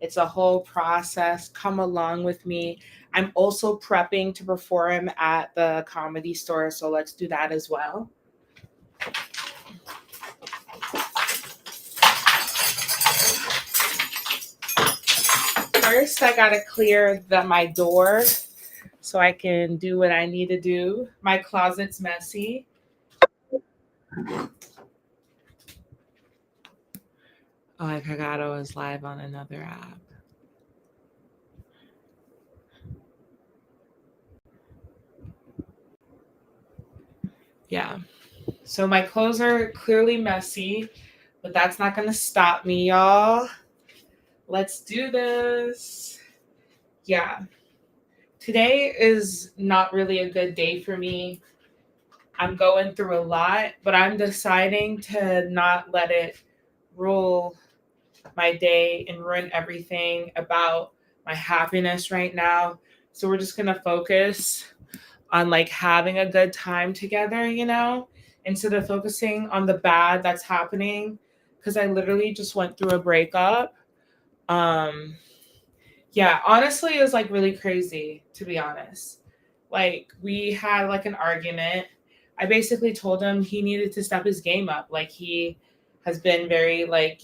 It's a whole process. Come along with me. I'm also prepping to perform at the Comedy Store, so let's do that as well. First, I gotta clear my door so I can do what I need to do. My closet's messy. Oh, I forgot I was live on another app. Yeah. So my clothes are clearly messy, but that's not going to stop me, y'all. Let's do this. Yeah. Today is not really a good day for me. I'm going through a lot, but I'm deciding to not let it rule my day and ruin everything about my happiness right now. So we're just going to focus on like having a good time together, instead of focusing on the bad that's happening. Cause I literally just went through a breakup. Yeah, honestly, it was like really crazy, to be honest. Like, we had like an argument. I basically told him he needed to step his game up. Like, he has been very, like,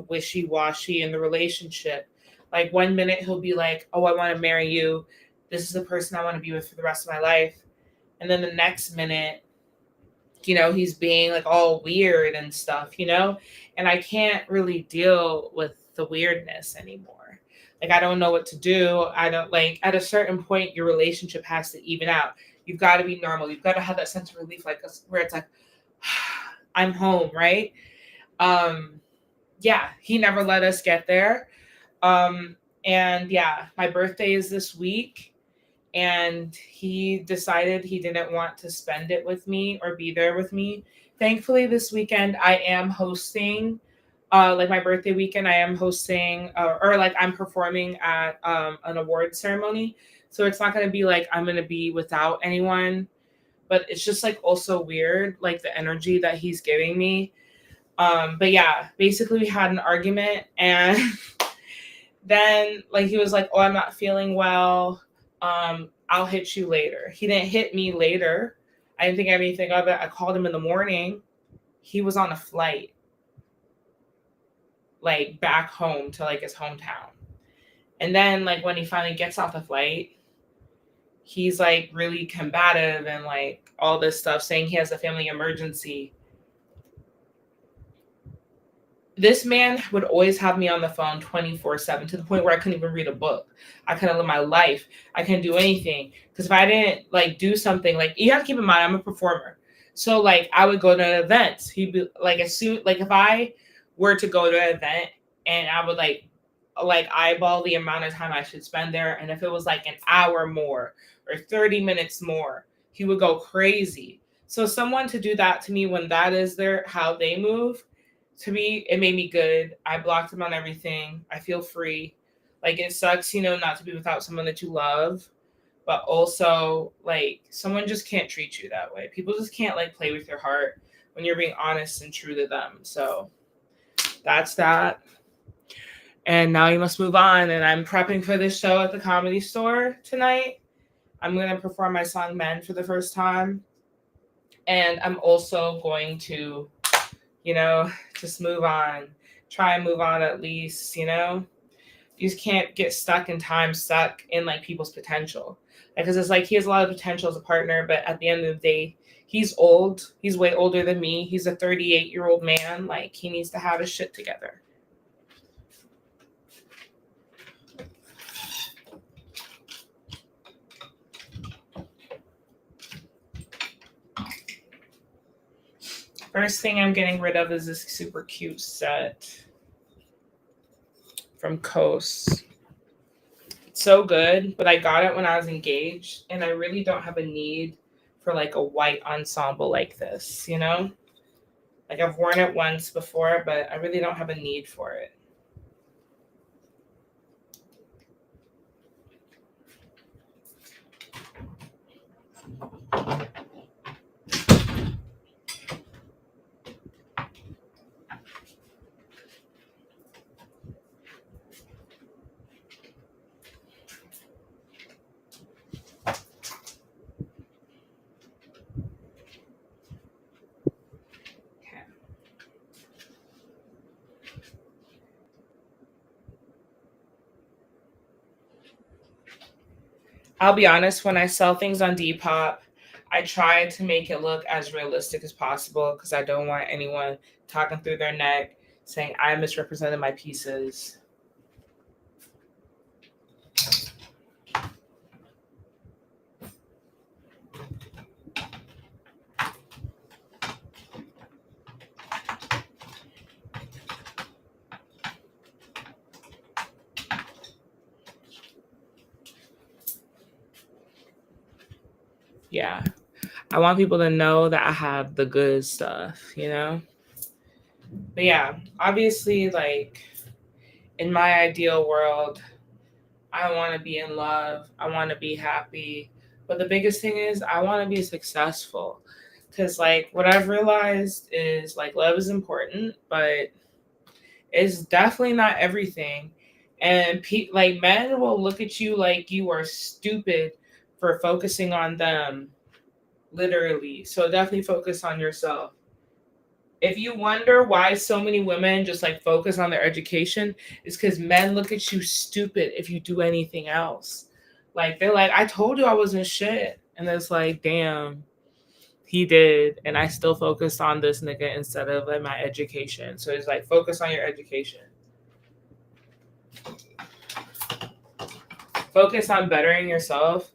wishy washy in the relationship. Like, one minute he'll be like, oh, I want to marry you. This is the person I want to be with for the rest of my life. And then the next minute, he's being like all weird and stuff, and I can't really deal with the weirdness anymore. Like, I don't know what to do. I don't like at a certain point, your relationship has to even out. You've got to be normal. You've got to have that sense of relief, like where it's like, I'm home, right? Yeah, he never let us get there. And yeah, my birthday is this week. And he decided he didn't want to spend it with me or be there with me. Thankfully, this weekend I am hosting, like my birthday weekend, I am hosting, or like I'm performing at an award ceremony. So it's not going to be like I'm going to be without anyone, but it's just like also weird, like the energy that he's giving me. But yeah, basically we had an argument, and then like he was like, oh, I'm not feeling well. I'll hit you later. He didn't hit me later. I didn't think anything of it. I called him in the morning. He was on a flight, like back home to like his hometown. And then like when he finally gets off the flight, he's like really combative and like all this stuff, saying he has a family emergency. This man would always have me on the phone 24/7 to the point where I couldn't even read a book. I couldn't live my life. I couldn't do anything. Because if I didn't like do something, like you have to keep in mind, I'm a performer. So like I would go to events. He'd be like, as soon like if I were to go to an event and I would like eyeball the amount of time I should spend there. And if it was like an hour more or 30 minutes more, he would go crazy. So someone to do that to me when that is their how they move, to me, it made me good. I blocked him on everything. I feel free. Like it sucks, not to be without someone that you love, but also like someone just can't treat you that way. People just can't like play with your heart when you're being honest and true to them. So that's that. And now you must move on. And I'm prepping for this show at the Comedy Store tonight. I'm going to perform my song Men for the first time. And I'm also going to just move on. Try and move on at least, You just can't get stuck in time, stuck in like people's potential. Because it's like he has a lot of potential as a partner, but at the end of the day, he's old. He's way older than me. He's a 38-year-old man. Like he needs to have his shit together. First thing I'm getting rid of is this super cute set from Coast. It's so good, but I got it when I was engaged, and I really don't have a need for like a white ensemble like this, Like I've worn it once before, but I really don't have a need for it. I'll be honest, when I sell things on Depop, I try to make it look as realistic as possible because I don't want anyone talking through their neck saying I misrepresented my pieces. Yeah. I want people to know that I have the good stuff, you know? But yeah, obviously, like in my ideal world, I want to be in love. I want to be happy. But the biggest thing is, I want to be successful. Because, like, what I've realized is, like, love is important, but it's definitely not everything. And, like, men will look at you like you are stupid for focusing on them, literally. So, definitely focus on yourself. If you wonder why so many women just like focus on their education, it's because men look at you stupid if you do anything else. Like they're like, I told you I wasn't shit. And it's like, damn, he did. And I still focused on this nigga instead of like my education. So it's like focus on your education. Focus on bettering yourself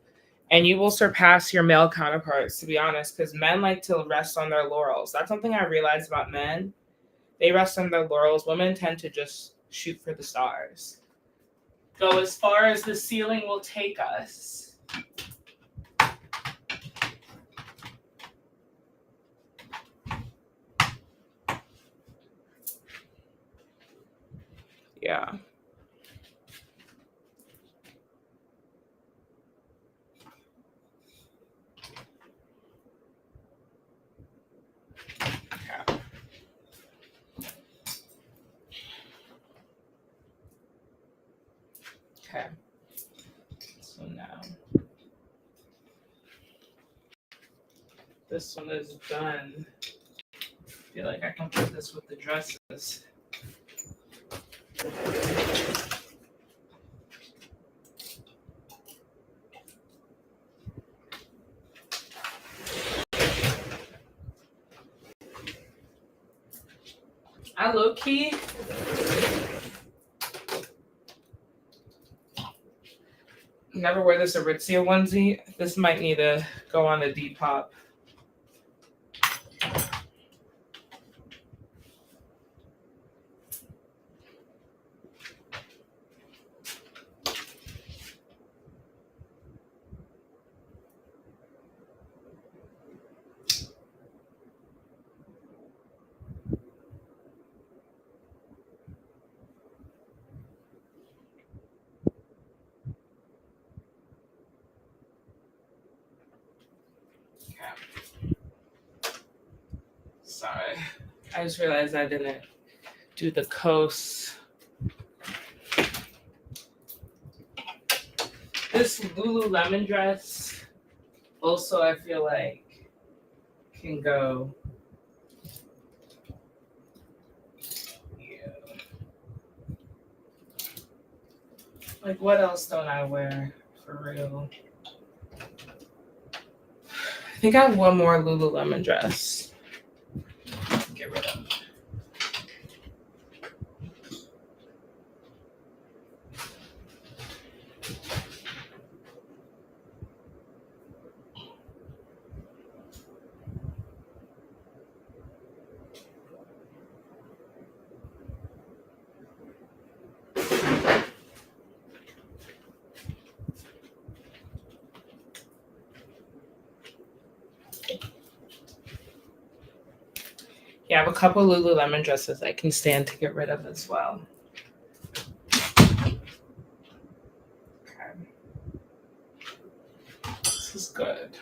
and you will surpass your male counterparts, to be honest, because men like to rest on their laurels. That's something I realized about men. They rest on their laurels. Women tend to just shoot for the stars. Go as far as the ceiling will take us. Yeah. Okay. Okay. So now this one is done. I feel like I can put this with the dresses. I low key never wear this Aritzia onesie. This might need to go on a Depop. Okay. Sorry. I just realized I didn't do the coast. This Lululemon dress also I feel like can go. Yeah. Like what else don't I wear for real? I think I have one more Lululemon dress. Get rid of. Yeah, I have a couple Lululemon dresses I can stand to get rid of as well. Okay. This is good.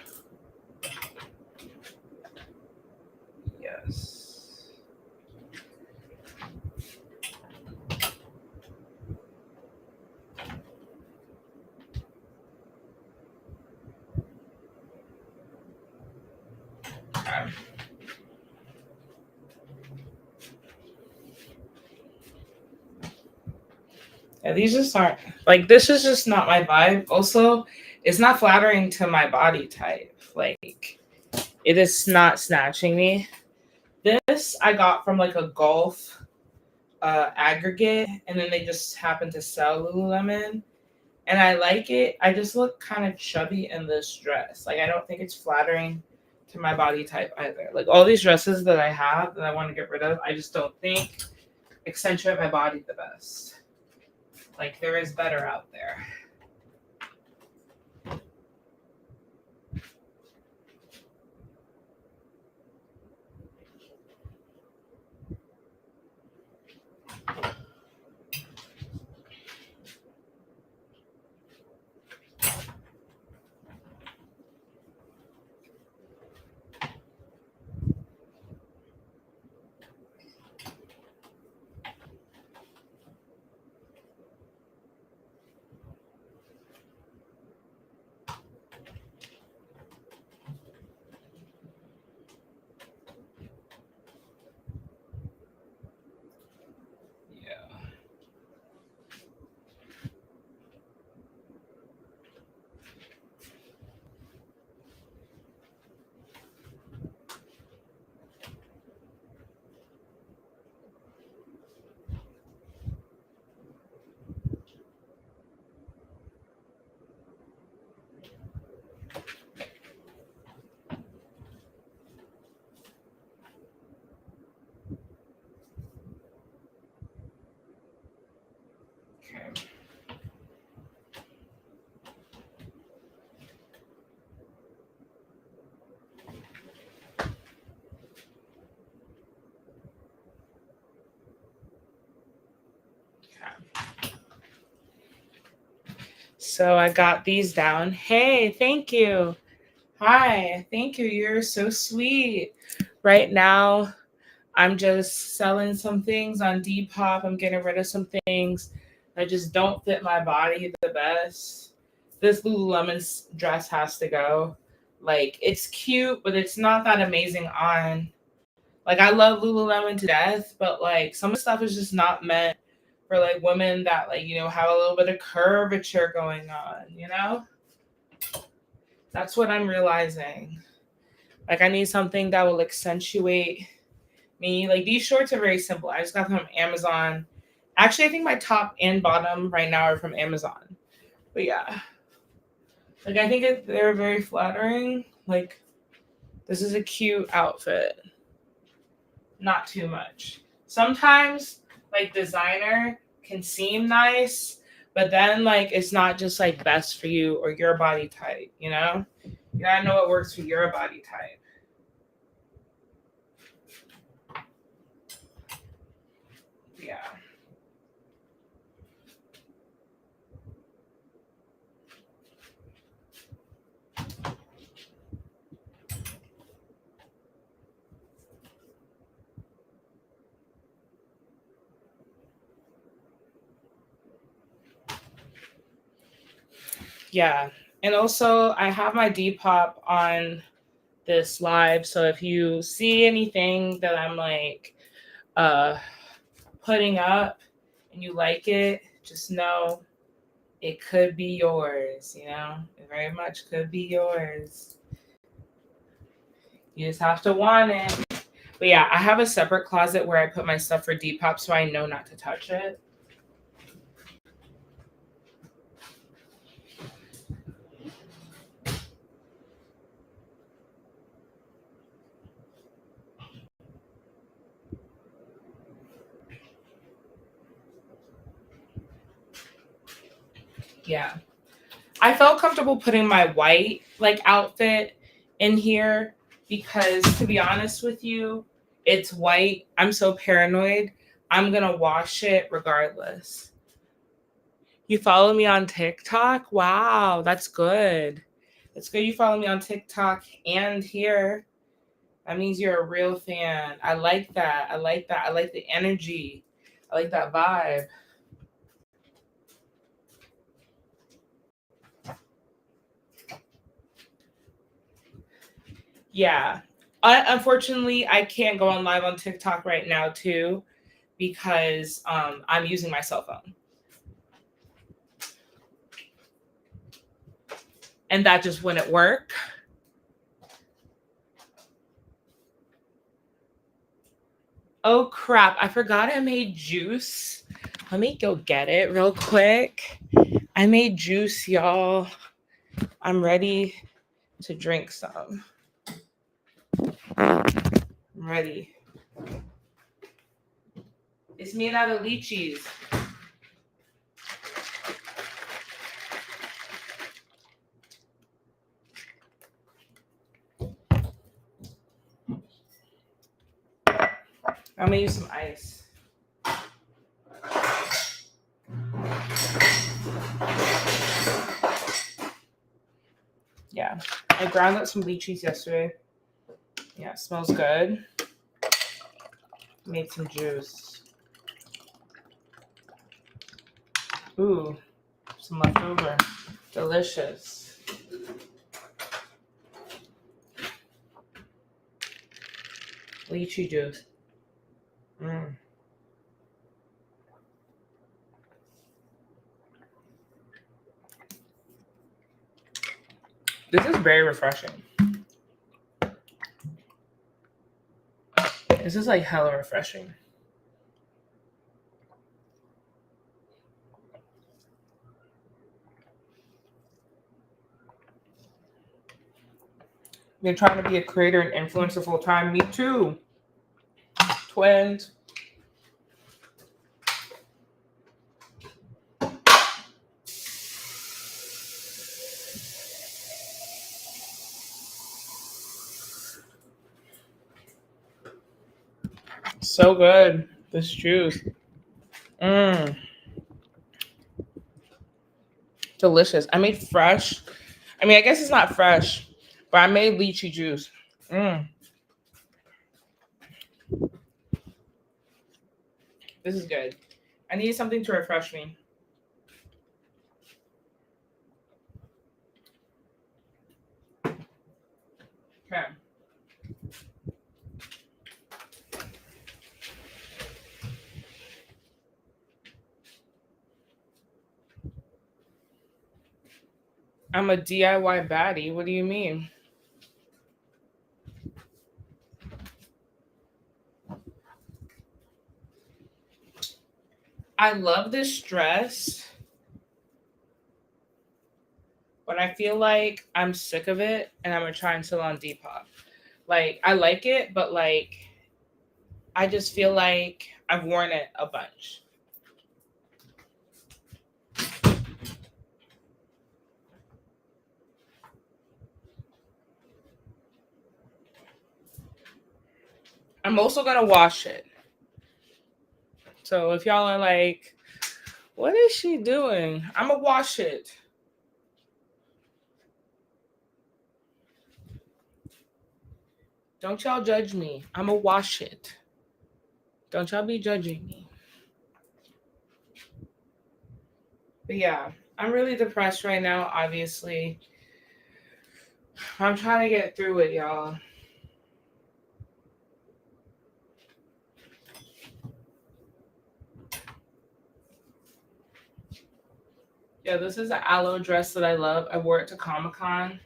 Yes. Okay. Yeah, these just aren't like this is just not my vibe. Also, It's not flattering to my body type. Like, it is not snatching me. This I got from like a golf aggregate, and then they just happened to sell Lululemon, and I like it. I just look kind of chubby in this dress. Like, I don't think it's flattering to my body type either. Like, all these dresses that I have that I want to get rid of, I just don't think accentuate my body the best. Like, there is better out there. Yeah. Okay. So I got these down. Hey, thank you. Hi, thank you. You're so sweet. Right now, I'm just selling some things on Depop. I'm getting rid of some things that just don't fit my body the best. This Lululemon dress has to go. Like, it's cute, but it's not that amazing on. Like, I love Lululemon to death, but like some of the stuff is just not meant for like women that, like, have a little bit of curvature going on. That's what I'm realizing. Like, I need something that will accentuate me. Like, these shorts are very simple. I just got them from Amazon. Actually, I think my top and bottom right now are from Amazon. But yeah, like, I think they're very flattering. Like, this is a cute outfit. Not too much. Sometimes, like, designer can seem nice, but then, like, it's not just like best for you or your body type. You gotta know what works for your body type. Yeah. Yeah. And also, I have my Depop on this live. So if you see anything that I'm like uh putting up and you like it, just know it could be yours. It very much could be yours. You just have to want it. But yeah, I have a separate closet where I put my stuff for Depop so I know not to touch it. Yeah. I felt comfortable putting my white like outfit in here because, to be honest with you, it's white. I'm so paranoid. I'm going to wash it regardless. You follow me on TikTok? Wow, that's good. That's good you follow me on TikTok and here. That means you're a real fan. I like that. I like that. I like the energy. I like that vibe. Yeah. Unfortunately, I can't go on live on TikTok right now too because I'm using my cell phone. and that just wouldn't work. Oh crap, I forgot I made juice. Let me go get it real quick. I made juice, y'all. I'm ready to drink some. I'm ready. It's made out of lychees. I'm gonna use some ice. Yeah, I ground up some lychees yesterday. Yeah, it smells good. Made some juice. Ooh, some leftover. Delicious. Lychee juice. This is very refreshing. This is like hella refreshing. You're trying to be a creator and influencer full time. Me too. Twins. So good. This juice. Delicious. I made fresh. I mean, I guess it's not fresh, but I made lychee juice. This is good. I needed something to refresh me. Okay. I'm a DIY baddie. What do you mean? I love this dress, but I feel like I'm sick of it and I'm gonna try and sell on Depop. Like, I like it, but like, I just feel like I've worn it a bunch. I'm also gonna wash it. So if y'all are like, what is she doing? I'm gonna wash it. Don't y'all judge me. I'm gonna wash it. Don't y'all be judging me. But yeah, I'm really depressed right now, obviously. I'm trying to get through it, y'all. Yeah, this is an aloe dress that I love. I wore it to Comic-Con.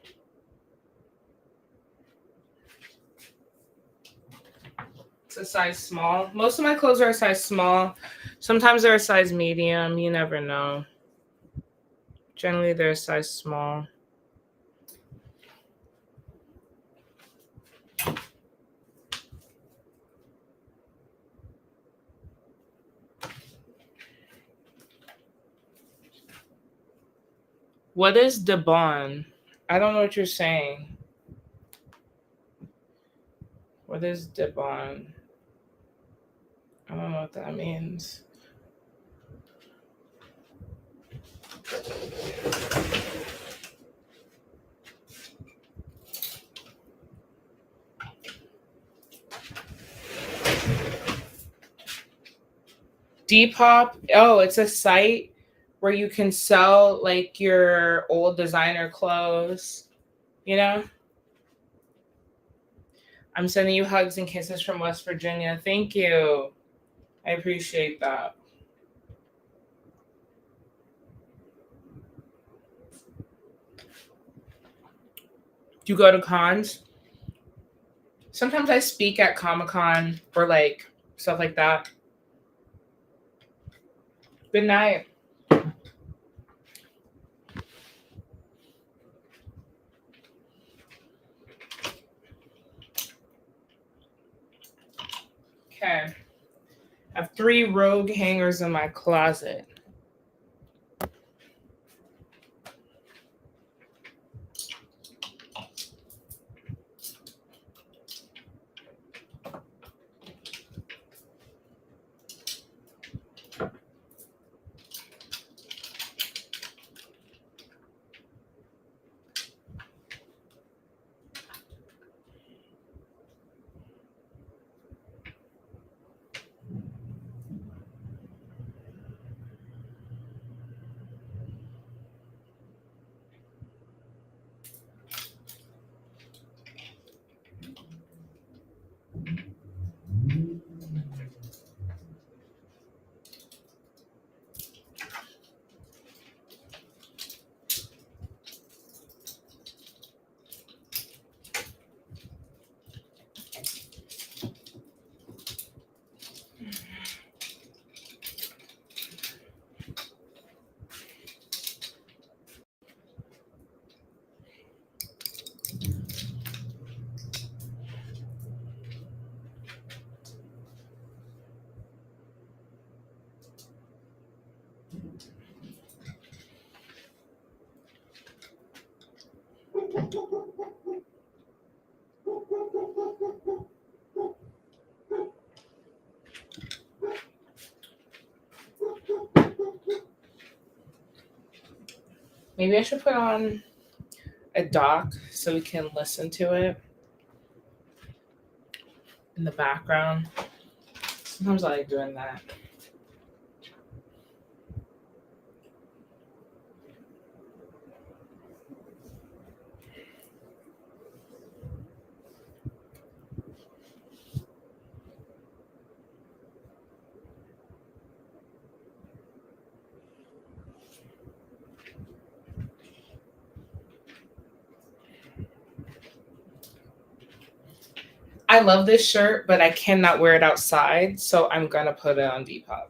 It's a size small. Most of my clothes are a size small. Sometimes they're a size medium. You never know. Generally, they're a size small. What is Debon? I don't know what you're saying. What is Debon? I don't know what that means. Depop. Oh, it's a site where you can sell like your old designer clothes, you know? I'm sending you hugs and kisses from West Virginia. Thank you. I appreciate that. Do you go to cons? Sometimes I speak at Comic-Con or like stuff like that. Good night. Okay. I have 3 Rogue hangers in my closet. Maybe I should put on a doc so we can listen to it in the background. Sometimes I like doing that. I love this shirt, but I cannot wear it outside, so I'm gonna put it on Depop.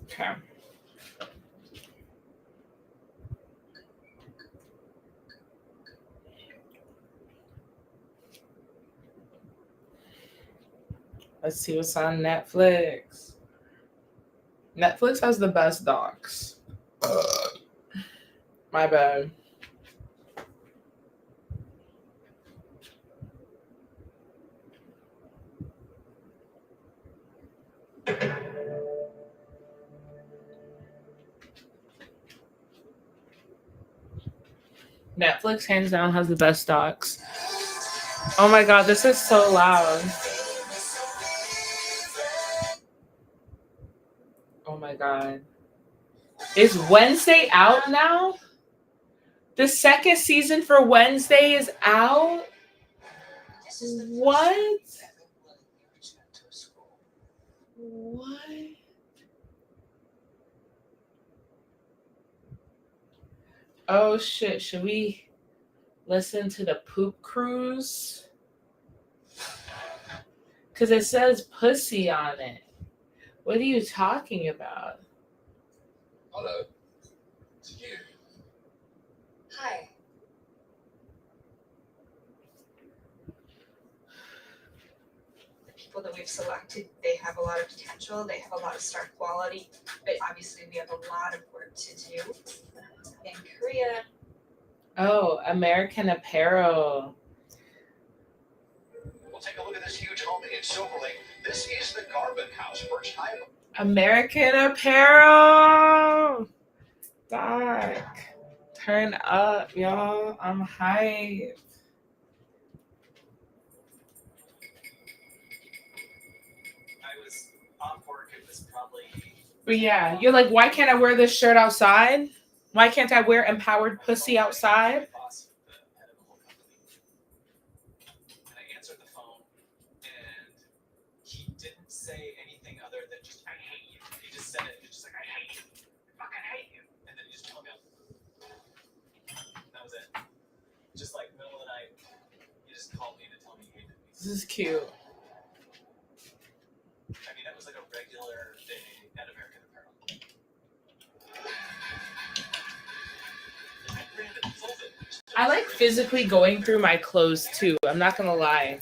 Okay. Let's see what's on Netflix. Netflix has the best docs. My bad. Netflix hands down has the best docs. Oh my god, this is so loud. Oh my god. Is Wednesday out now? The second season for Wednesday is out? What? What? Oh shit, should we listen to the poop cruise? Because it says pussy on it. What are you talking about? Hello. It's you. Hi. The people that we've selected, they have a lot of potential, they have a lot of star quality, but obviously we have a lot of work to do. In Korea. Oh, American Apparel. We'll take a look at this huge home in Silver Lake. This is the Carbon House, first time. American Apparel. Doc. Turn up, y'all. I'm hyped. I was off work. It was probably. But yeah, you're like, why can't I wear this shirt outside? Why can't I wear empowered pussy outside? Boss, the head of the whole company. And I answered the phone, and he didn't say anything just called me to tell me he hated me. This is cute. I mean, that was like a regular day at American Apparel. I like physically going through my clothes too. I'm not gonna lie.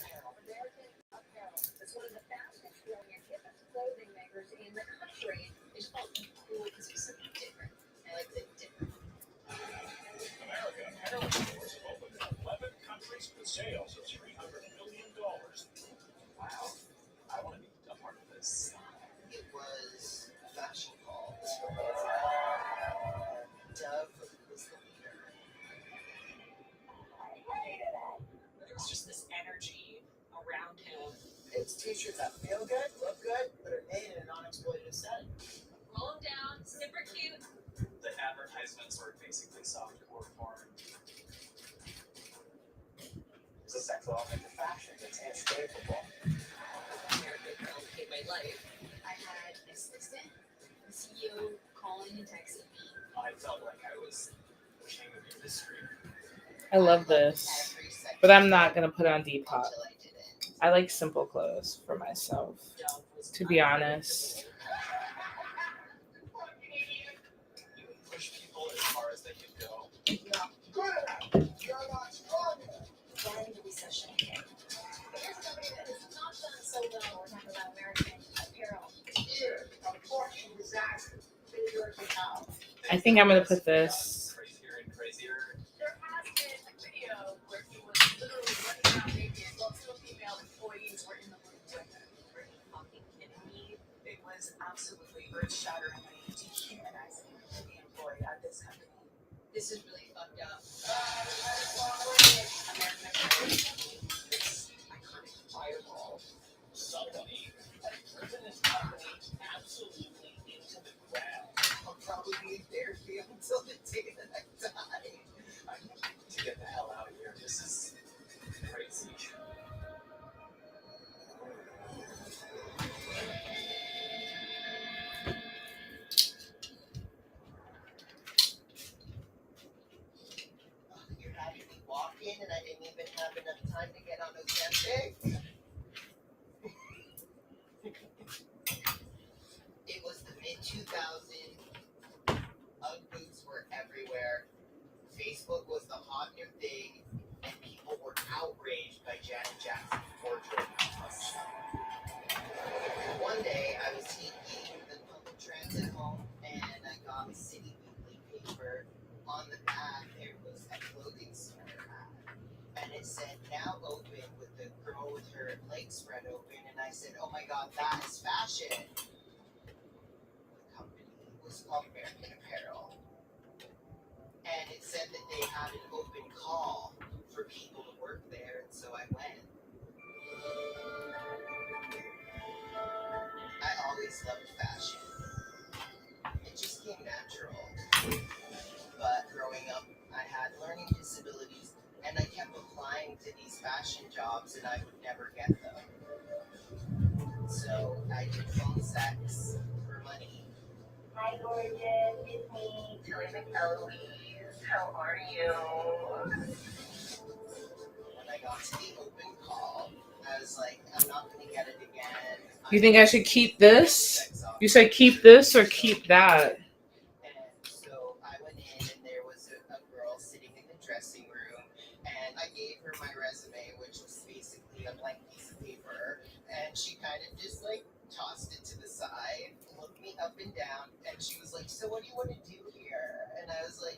It's one of the fastest growing and hippest clothing makers in the country. It's called cool because it's something different. I like the different. American Apparel stores have opened in 11 countries with sales of $300 million. Wow, I want to be a part of this. It was a fashion call. Dove was the leader. There was just this energy around him. It's t-shirts that feel good, look good, but are made in a non-exploitative setting. Roll him down, super cute. The advertisements were basically softcore porn. It's a sex element of fashion. It's inescapable. American Apparel saved my life. I had an assistant, the CEO calling and texting me. I felt like I was the king of the industry. I love this. But I'm not gonna put on Depop. Until I didn't. I like simple clothes for myself. Dove was To be honest. You would push people as far as they could go. You're not strong enough. Then the recession hit. But here's a company that has not done so well. We're talking about American Apparel. Here, unfortunate disaster. Bigger than now. I think I'm gonna put this. Crazier and crazier. There has been a video where he was literally running around naked while two female employees were in the room with him. Are you fucking kidding me? It was absolutely earth-shatteringly dehumanizing to be employed at this company. This is really fucked up. American Apparel is iconic fireball. Somebody has driven this company absolutely into the ground. I'll probably be there to be until the day that I die. I need to get the hell out of here. This is crazy. You're having me walk in and I didn't even have enough time to get on Ozempic. It was the mid-2000s. Ugg boots were everywhere. Facebook was the hot new thing, and people were outraged by Janet Jackson's portrait. One day, I was taking the public transit home, and I got a City Weekly paper. On the back, there was a clothing store ad, and it said, now open, with the girl with her legs spread open, and I said, oh my god, that is fashion. The company was called American Apparel, and it said that they had an open call for people to work there, and so I went. I always loved fashion. It just came natural. But growing up, I had learning disabilities, and I kept applying to these fashion jobs, and I would never get them. So I did phone sex for money. Hi, gorgeous. It's me, Tilly McEloise. How are you? When I got to the open call, I was like, I'm not going to get it again. You think I should keep this? You said keep this or keep that? And so I went in, and there was a girl sitting in the dressing room, and I gave her my resume, which was basically a blank piece of paper, and she kind of just like tossed it to the side, looked me up and down, and she was like, so what do you want to do here? And I was like,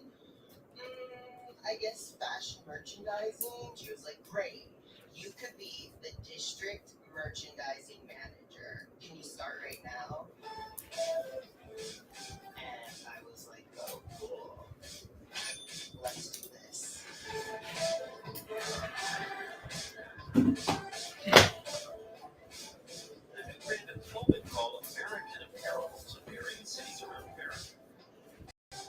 I guess fashion merchandising. She was like, great, you could be the district merchandising manager. Can you start right now? And I was like, oh, cool. Let's do this. There's been created a movement called American Apparel to varying cities around America.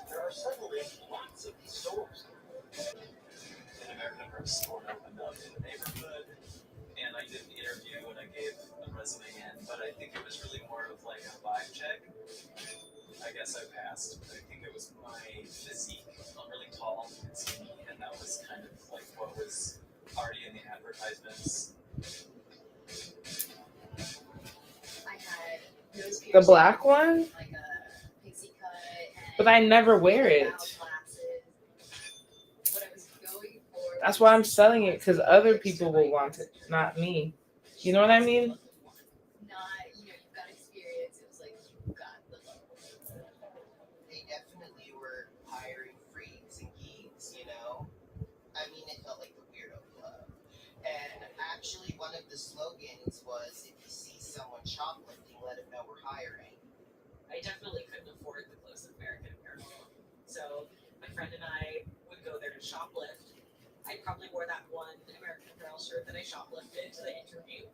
There are suddenly lots of these stores. An American Apparel store opened up in the neighborhood, and I did an interview and I gave a resume in, but I think it was really more of like a vibe check. I guess I passed, but I think it was my physique. I'm really tall and skinny, and that was kind of like what was already in the advert. advertisements. I had nose The piercing, black one? like a pixie cut, and But I never wear brow it. glasses. What I was going for. That's why I'm selling it, because other people will want it, not me. You know what I mean? Not, you've got experience. It was like you got the look. They definitely were hiring freaks and geeks, you know? I mean, it felt like the weirdo club. And actually, one of the slogans was, if you see someone shoplifting, let them know we're hiring. I definitely couldn't afford the clothes of American Apparel. So my friend and I would go there to shoplift. I probably wore that one American Apparel shirt that I shoplifted to the interview.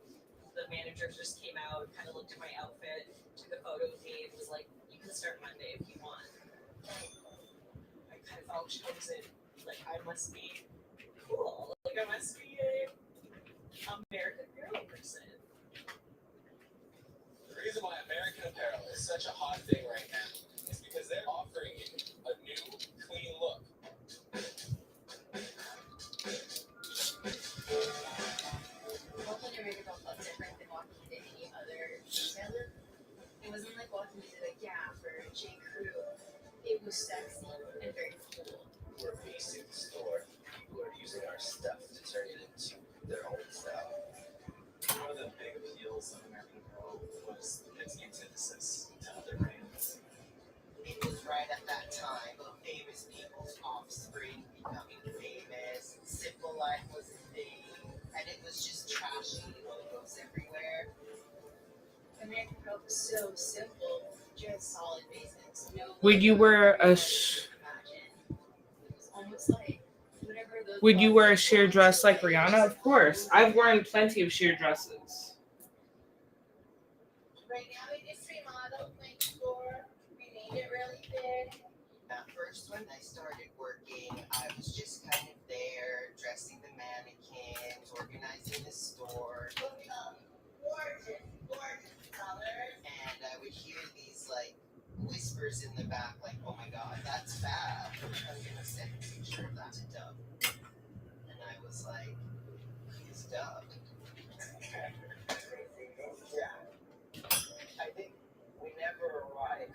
The manager just came out, kind of looked at my outfit, took a photo of me, and was like, "You can start Monday if you want." I kind of felt chosen. Like, I must be cool. Like, I must be a American Apparel person. The reason why American Apparel is such a hot thing right now is because they're offering you a new, clean look. Walking to American Apparel felt different than walking into any other retailer. It wasn't like walking into the Gap or J. Crew. It was sexy and very cool. We're facing the store. People are using our stuff to turn it into their own style. One of the big appeals of American Apparel was its antithesis to other brands. It was right at that time of famous people's offspring becoming famous. Simple life was a thing. And it was just trashy logos everywhere. American Apparel was so simple, just solid basics. No. Would you wear a Imagine. It was almost like whatever the. Would you wear a sheer dress like Rihanna? Of course. I've worn plenty of sheer dresses. Right now we just remodeled my store. We made it really big. At first, when I started working, I was just kind of there, dressing the mannequins, organizing the store. Gorgeous, gorgeous colors. And I would hear these whispers in the back, like, "Oh my God, that's fab. I'm gonna send a picture of that to Dub." And I was like, "Who's Dub?" Yeah. I think we never arrive.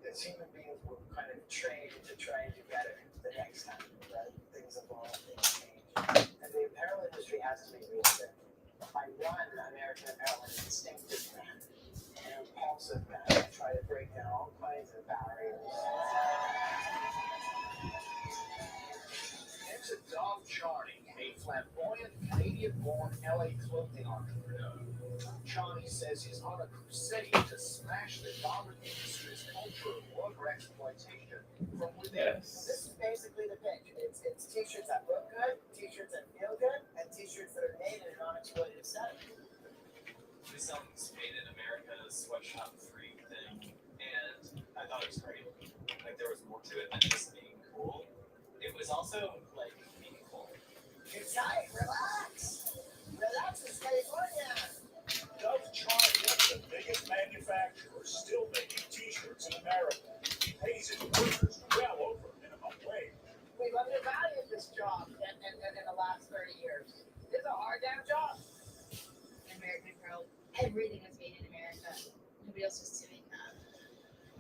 As human beings, we're kind of trained to try and do better the next time, right? Things evolve, things change. And the apparel industry has to be reinvented. I run American Apparel in a distinctive manner, an impulsive manner. I try to break down all kinds of barriers. Enter Dom Charney, a flamboyant Canadian-born LA clothing entrepreneur. Charney says he's on a crusade to smash the garment industry's culture of worker exploitation from within. Yes. This is basically the pitch. It's t-shirts that look good, t-shirts that feel good, and t-shirts that are made in a non-exploitative setting. We sell this made in America sweatshop free thing, and I thought it was great. Like, there was more to it than just being cool. It was also like meaningful. It's tight, relax. Relax, it's California. Dove Charney is the biggest manufacturer still making t-shirts in America. He pays his workers well over minimum wage. We've undervalued this job in the last 30 years. It's a hard damn job. American Apparel, everything was made in America. Nobody else was doing that.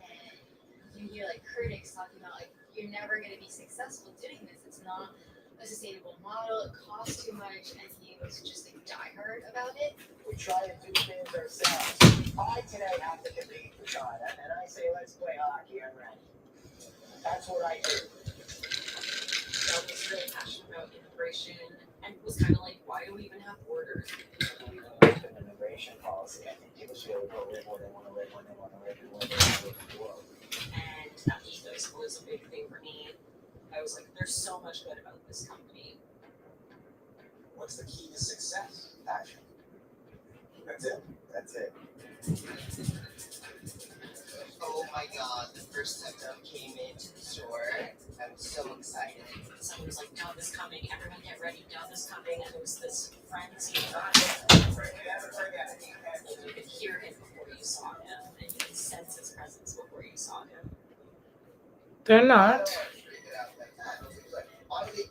And you hear critics talking about you're never going to be successful doing this. It's not a sustainable model. It costs too much, and he was just diehard about it. We try to do things ourselves. I today have to compete for China, and I say, let's play hockey. I'm ready. That's what I do. I was really passionate about immigration and was kind of like, why do we even have borders? We don't have an immigration policy. I think people should be able to go live where they want to live, when they want to live, and where they want to live in the world. And that was a big thing for me. I was like, there's so much good about this company. What's the key to success? Passion. That's it. That's it. Oh my God, the first time Dub came into the store, I was so excited. Someone was like, Dove is coming, everyone get ready, Dove is coming, and there was this frenzy about it. And you could hear him before you saw him, and you could sense his presence before you saw him. They're I don't not. want to freak it out like that.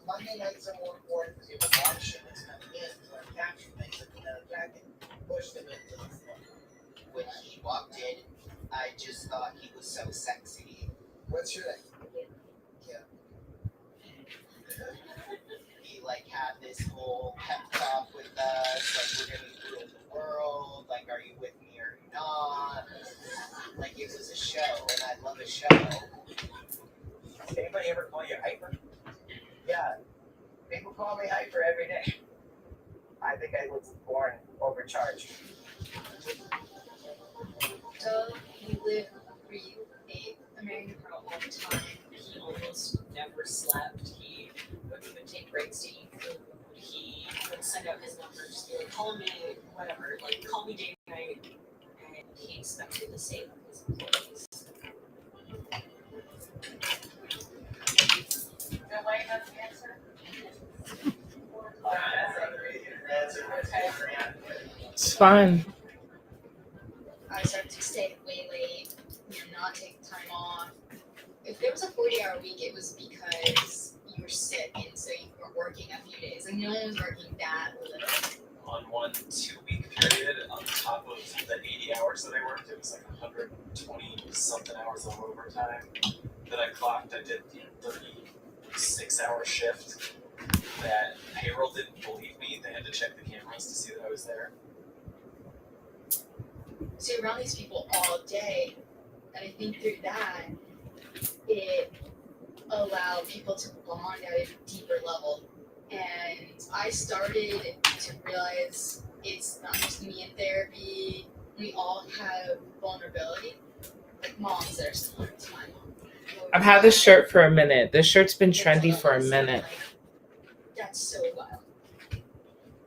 Monday nights are more important because you have a live show that's coming in. When he walked in, I just thought he was so sexy. What's your name? He like had this whole pep talk with us, like we're gonna rule the world, like are you with me or not? Like it was a show, and I love a show. Anybody ever call you hyper? Yeah, people call me hyper every day. I think I was born overcharged. So you live, breathe, ate American Apparel all the time. He almost never slept. He wouldn't even take breaks to eat food. He would send out his number, just be like, call me, whatever, like call me day and night. And he expected the same of his employees. No way, that's the answer. It's fun. I started to stay way late, not take time off. If there was a 40-hour week, it was because you were sick and so you weren't working a few days. Like no one was working that little. On 1 2-week period, on top of the 80 hours that I worked, it was like 120 something hours of overtime that I clocked. I did a 36-hour shift that payroll didn't believe me. They had to check the cameras to see that I was there. So you're around these people all day, and I think through that, it allowed people to bond at a deeper level. And I started to realize it's not just me in therapy. We all have vulnerability, like moms that are similar to my mom. I've had this shirt for a minute. This shirt's been trendy for a minute. That's so wild.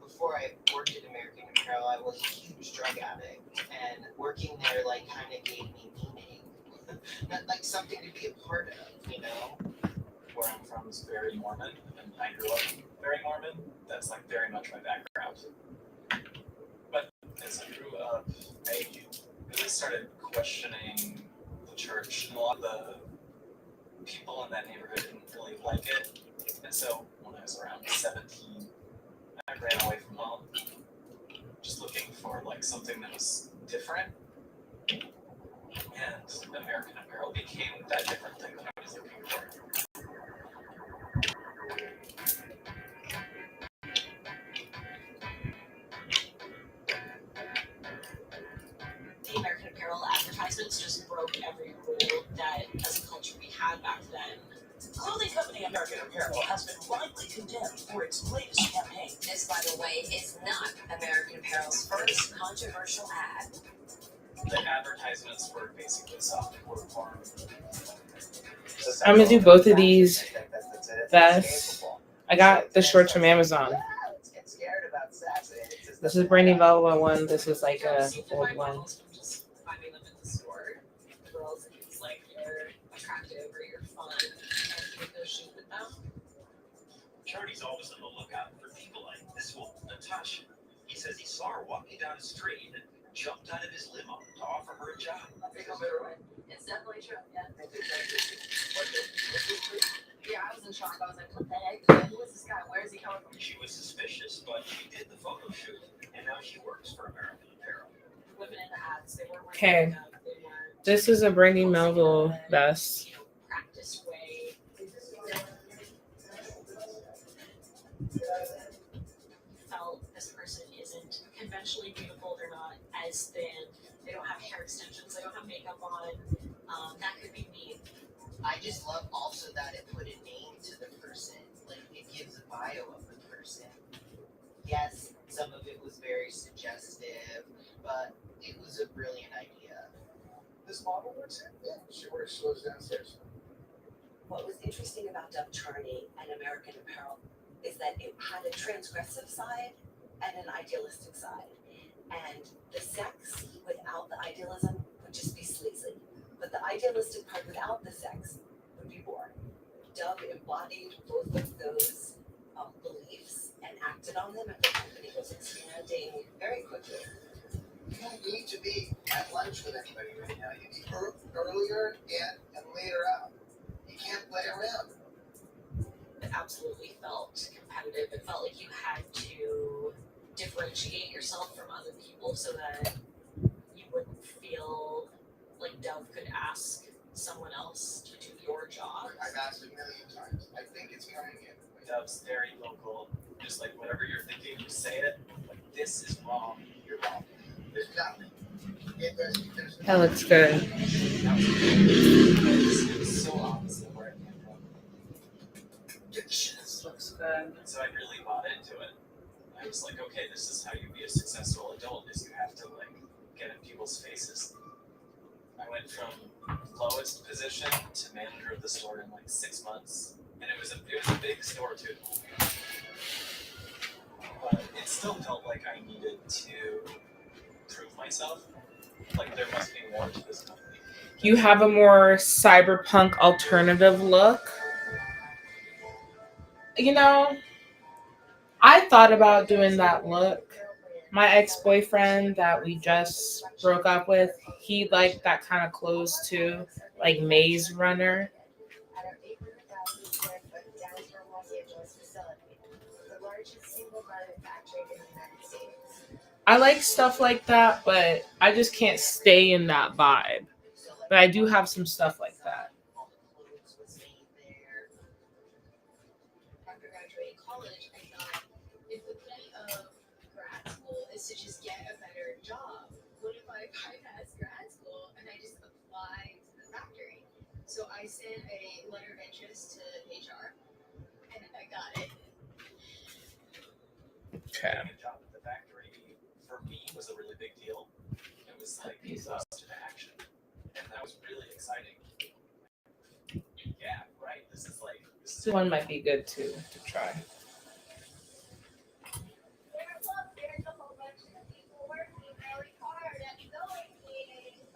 Before I worked at American Apparel, I was a huge drug addict, and working there like kind of gave me meaning, not like something to be a part of, you know. Where I'm from is very Mormon, and I grew up very Mormon. That's like very much my background. But as I grew up, I really started questioning the church, and a lot of the people in that neighborhood didn't really like it. And so when I was around 17, I ran away from home, just looking for like something that was different. And American Apparel became that different thing that I was looking for. The American Apparel advertisements just broke every rule that as a culture we had back then. Clothing company American Apparel has been widely condemned for its latest campaign. This, by the way, is not American Apparel's first controversial ad. The advertisements were basically software porn. I'm gonna do both of these vests. I got the shorts from Amazon. Let's get scared about sex. This is Brandy Velva one. This is like a So you can old buy one. models from just finding them in the store. The girls, if it's like you're attractive or you're fun, and you can go shoot with them. Charlie's always on the lookout for people like this one, Natasha. He says he saw her walking down the street and jumped out of his limo to offer her a job. It's definitely true, yeah. Yeah, I was in shock. I was like, what the heck? Who is this guy? Where is he coming from? She was suspicious, but she did the photo shoot, and now she works for American Apparel. Women in the ads, they weren't Okay. wearing makeup, they weren't This is a Brandy Melville vest. you know, practice way. Felt this person isn't conventionally beautiful, they're not as thin, they don't have hair extensions, they don't have makeup on. That could be me. I just love also that it put a name to the person. Like it gives a bio of the person. Yes, some of it was very suggestive, but it was a brilliant idea. This model works here? Yeah, she works. She lives downstairs. What was interesting about Dove Charney and American Apparel is that it had a transgressive side and an idealistic side. And the sex without the idealism would just be sleazy. But the idealistic part without the sex would be boring. Dove embodied both of those beliefs and acted on them, and the company was expanding very quickly. You don't need to be at lunch with anybody right now. You need earlier and later out. You can't play around. It absolutely felt competitive. It felt like you had to differentiate yourself from other people so that you wouldn't feel like Dove could ask someone else to do your job? I've asked it a million times. I think it's trying it. Dove's very local. Just like whatever you're thinking, you say it. Like this is wrong. You're wrong. Exactly. That looks good. It was so opposite where I came from. This looks good. So I really bought into it. I was like, okay, this is how you be a successful adult, is you have to like get in people's faces. I went from lowest position to manager of the store in like 6 months. And it was a big store too. But it still felt like I needed to prove myself. Like there must be more to this company. You have a more cyberpunk alternative look. You know, I thought about doing that look. My ex-boyfriend that we just broke up with, he liked that kind of clothes too, like Maze Runner. I like stuff like that, but I just can't stay in that vibe. But I do have some stuff like that. After graduating college, I thought if the point of grad school is to just get a better job, what if I bypass grad school and I just apply to the factory? So I sent a letter of interest to HR and I got it. Okay. Getting a job at the factory for me was a really big deal. It was like close to action, and that was really exciting. Yeah, right. This is This one might be good too to try. There's a whole bunch of people working really hard at sewing meetings.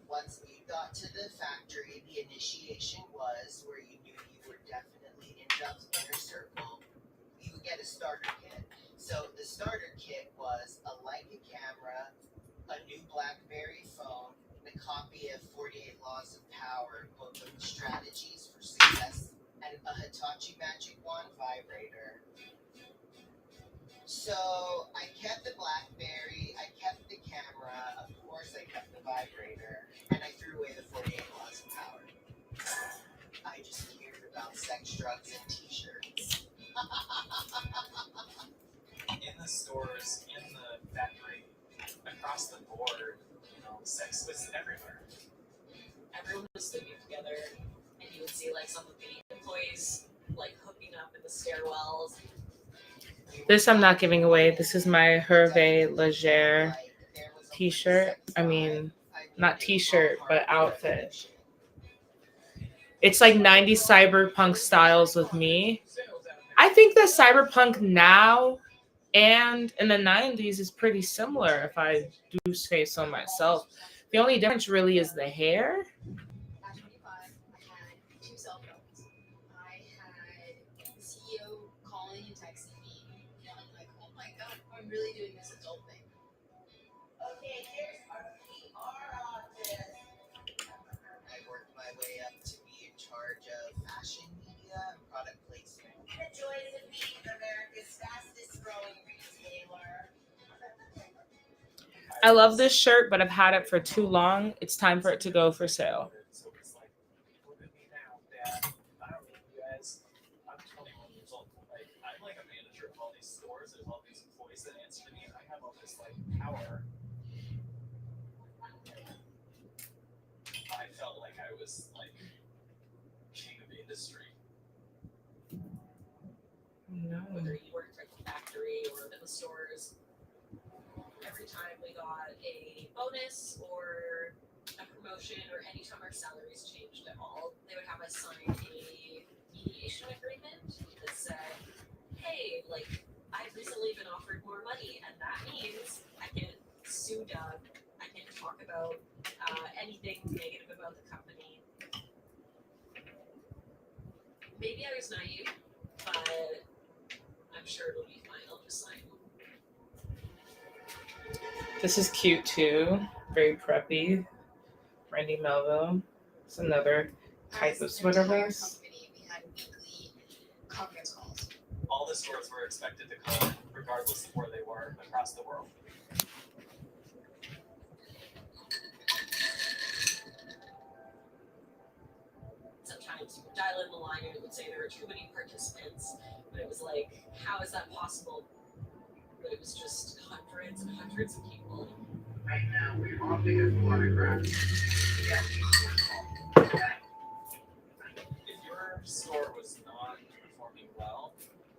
Once you got to the factory, the initiation was where you knew you were definitely in Dove's inner circle. You would get a starter kit. So the starter kit was a Leica camera, a new BlackBerry phone, and a copy of 48 Laws of Power, book of strategies for success, and a Hitachi Magic Wand vibrator. So I kept the BlackBerry, I kept the camera, of course I kept the vibrator, and I threw away the 48 Laws of Power. I just cared about sex, drugs, and t-shirts. in the stores, in the factory, across the board. Sex was everywhere. Everyone was sleeping together, and you would see like some of the employees like hooking up in the stairwells. This I'm not giving away. This is my Hervé Leger t-shirt. I mean, not t-shirt, but outfit. It's like 90s cyberpunk styles with me. I think that cyberpunk now and in the 90s is pretty similar, if I do say so myself. The only difference really is the hair. At 25, I had 2 cell phones. I had the CEO calling and texting me, and I'm like, oh my god, I'm really doing this adult thing. Okay, here's our PR office. I worked my way up to be in charge of fashion media and product placement. And the joys of being America's fastest growing retailer. I love this shirt, but I've had it for too long. It's time for it to go for sale. So it's like, look at me now, Dad. I don't need you guys. I'm 21 years old. Like, I'm like a manager of all these stores. There's all these employees that answer to me, and I have all this like power. I felt like I was like king of the industry. No. Whether you worked at the factory or in the stores, every time we got a bonus or a promotion or any time our salaries changed at all, they would have us sign a mediation agreement that said, hey, like, I've recently been offered more money, and that means I can sue Doug, I can talk about anything negative about the company. Maybe I was naive, but I'm sure it'll be fine. I'll just sign. This is cute too. Very preppy. Brandy Melville. It's another type of sweater vest. Company, we had weekly conference calls. the stores were expected to call it, regardless of where they were across the world. Sometimes you would dial in the line and it would say there are too many participants, but it was like, how is that possible? But it was just hundreds and hundreds of people. Right now, we're all being photographed. If your store was not performing well,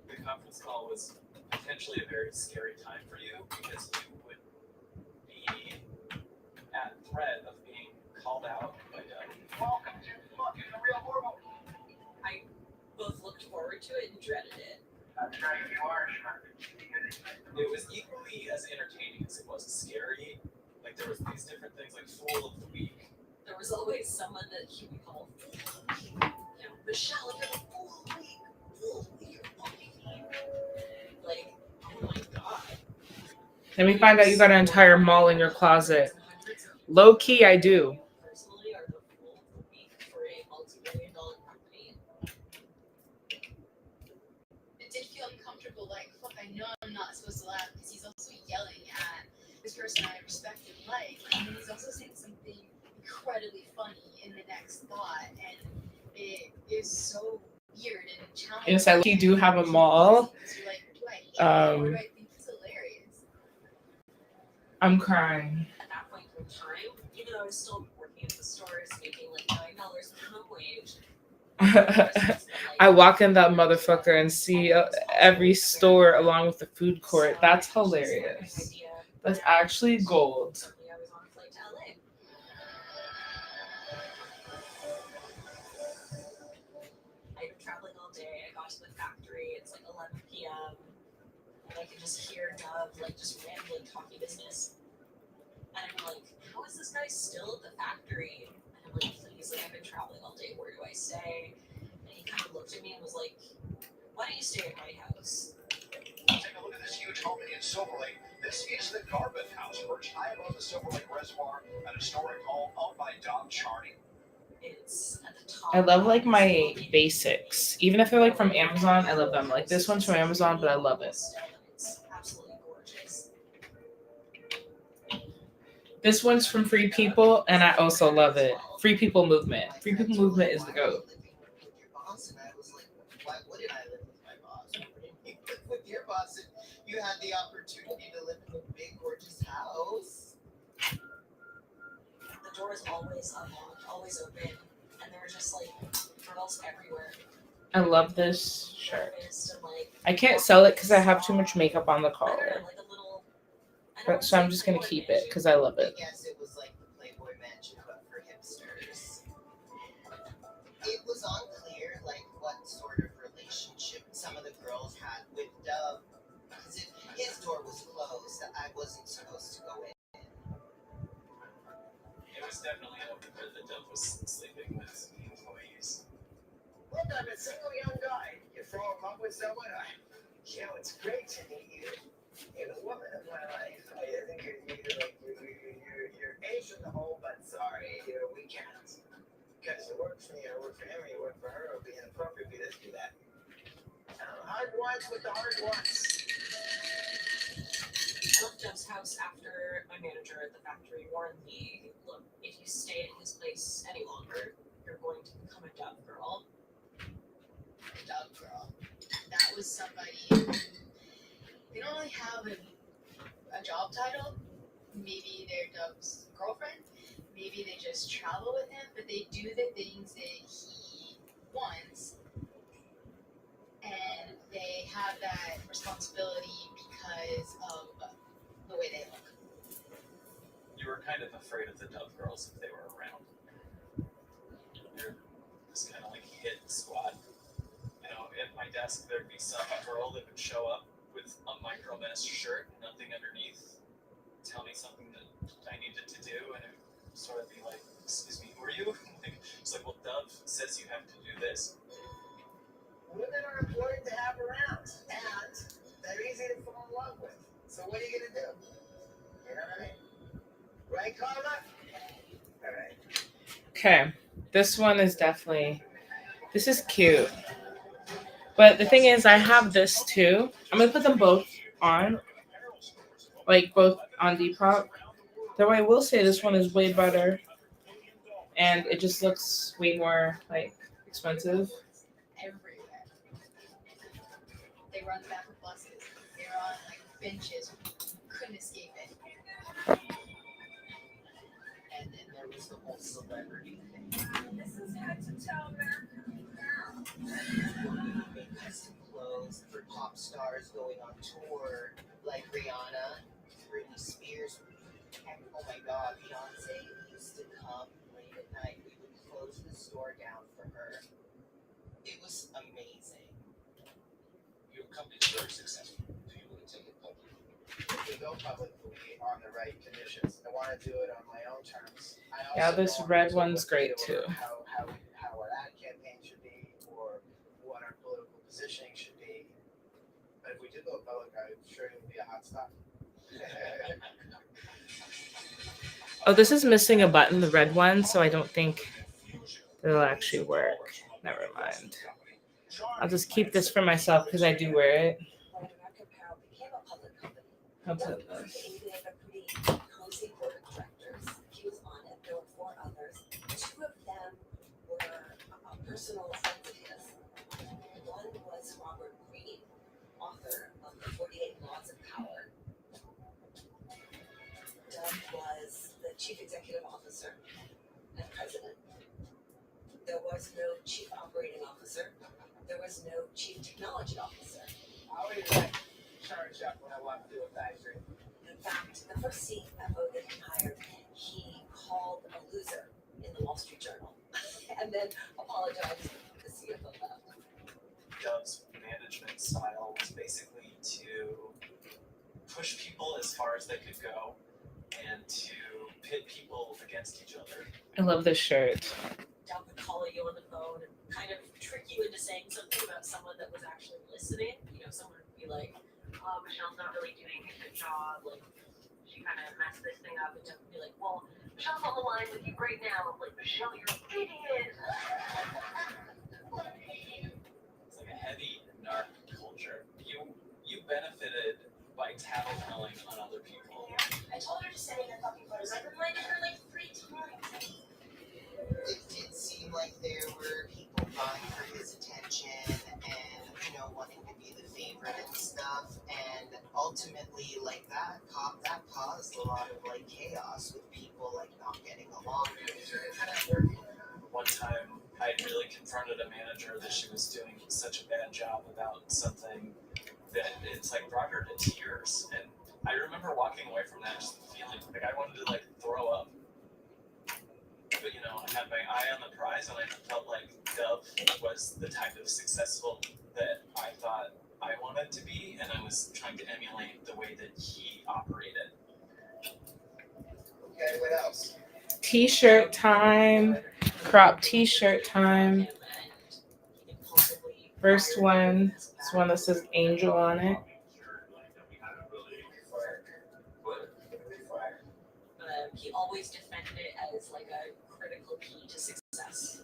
the conference call was potentially a very scary time for you because you would be at threat of being called out by Welcome to fucking the real world. I both looked forward to it and dreaded it. That's right, you are, Shark. It was equally as entertaining as it was scary. Like there was these different things like Fool of the Week. There was always someone that he would call Fool of the Week. You know, Michelle, you're the Fool of the Week. Fool of the Week, you're fucking like, oh my god. Let me find out you got an entire mall in your closet. Low key, I do. Personally, are the Fool of the Week for a multi-million-dollar company. It did feel uncomfortable, like, fuck, I know I'm not supposed to laugh because he's also yelling at this person I respect and like, and then he's also saying something incredibly funny in the next thought, and it is so weird and challenging. Yes, I do have a mall. You're like, do I hate it or do I think it's hilarious? I'm crying. At that point in time, even though I was still working at the stores, making like $9 minimum wage. I walk in that motherfucker and see every store along with the food court. That's hilarious. That's actually gold. I was on a flight to LA. I've been traveling all day. I got to the factory. It's like 11 p.m. And I could just hear Dove like just randomly talking business. And I'm like, how is this guy still at the factory? And I'm like, please, like I've been traveling all day. Where do I stay? And he kind of looked at me and was like, why don't you stay at my house? Take a look at this huge home in Silver Lake. This is the Garvin House, perched high above the Silver Lake Reservoir, an historic home owned by Dom Charney. It's at the top. I love like my basics. Even if they're like from Amazon, I love them. Like this one's from Amazon, but I love it. It's absolutely gorgeous. This one's from Free People, and I also love it. Free People Movement. Free People Movement is the GOAT. With your boss, and I was like, why wouldn't I live with my boss? Why wouldn't you live with your boss? And you had the opportunity to live in a big, gorgeous house. The door is always unlocked, always open, and there were just like girls everywhere. I love this shirt. Breakfast and, like, I can't sell it because I have too much makeup on the I don't collar. know, like a little. I don't But wanna so I'm say just gonna Playboy keep it mansion. because I love I it. guess it was like the Playboy Mansion, but for hipsters. It was unclear, like, what sort of relationship some of the girls had with Dove. Because if his door was closed, I wasn't supposed to go in. It was definitely open where the Dove was sleeping with employees. Look, I'm a single young guy. You throw him up with someone, it's great to meet you. You're the woman of my life. I think you're ace in the hole, but sorry, we can't. Because it works for me, I work for him, or you work for her, it would be inappropriate for you to do that. Hard ones with the hard ones. I left Dove's house after my manager at the factory warned me, look, if you stay at his place any longer, you're going to become a Dove girl. Dove girl. That was somebody who, they don't really have a job title. Maybe they're Dove's girlfriend. Maybe they just travel with him, but they do the things that he wants. And they have that responsibility because of the way they look. You were kind of afraid of the Dove girls if they were around. They're this kind of like hit squad. You know, at my desk there'd be some girl that would show up with a micro mesh shirt, nothing underneath, tell me something that I needed to do, and it would sort of be like, excuse me, who are you? Like, it's like, well, Dove says you have to do this. Women are important to have around, and they're easy to fall in love with. So what are you gonna do? You know what I mean? Right, Carla? All right. Okay, this one is definitely. This is cute. But the thing is, I have this too. I'm gonna put them both on, like both on Depop. Though I will say this one is way better, and it just looks way more like expensive. Everywhere. They run the back of buses. They're on like benches. Couldn't escape it. And then there was the whole celebrity thing. This is head to toe American Apparel. Make custom clothes for pop stars going on tour, like Rihanna, Britney Spears, and oh my God, Beyonce used to come late at night. We would close the store down for her. It was amazing. Your company's very successful. Do you want to take it public? If we go publicly on the right conditions, I want to do it on my own terms. I also Yeah, this don't red know one's what to great do or too. How our ad campaign should be, or what our political positioning should be. But if we did go public, I'm sure it would be a hot stuff. Oh, this is missing a button, the red one, so I don't think it'll actually work. Never mind. I'll just keep this for myself because I do wear it. When American Apparel became a public company, I'll Doug put this. created a pretty cozy board of directors. He was on it. There were 4 others. 2 of them were personal friends of his. One was Robert Greene, author of the 48 Laws of Power. Doug was the chief executive officer and president. There was no chief operating officer. There was no chief technology officer. I'll be like charge up when I want to do a factory. In fact, the first CFO that he hired, he called a loser in the Wall Street Journal and then apologized when the CFO left. Dove's management style was basically to push people as far as they could go and to pit people against each other. I love this shirt. Doug would call you on the phone and kind of trick you into saying something about someone that was actually listening. You know, someone would be like, "Oh, Michelle's not really doing a good job. Like, she kind of messed this thing up." And Doug would be like, "Well, Michelle's on the line with you right now. I'm like, Michelle, you're an idiot." It's like a heavy narc culture. You benefited by tattletelling on other people. I told her to send in her fucking photos. I reminded her like 3 times. It did seem like there were people vying for his attention and, wanting to be the favorite and stuff. And ultimately, like that caused a lot of like chaos with people like not getting along. One time, I really confronted a manager that she was doing such a bad job about something that it's like brought her to tears. And I remember walking away from that just feeling like I wanted to like throw up. But I had my eye on the prize, and I felt like Dove was the type of successful that I thought I wanted to be, and I was trying to emulate the way that he operated. Okay, what else? T-shirt time. Crop T-shirt time. First one is one that says Angel on it. He always defended it as like a critical key to success.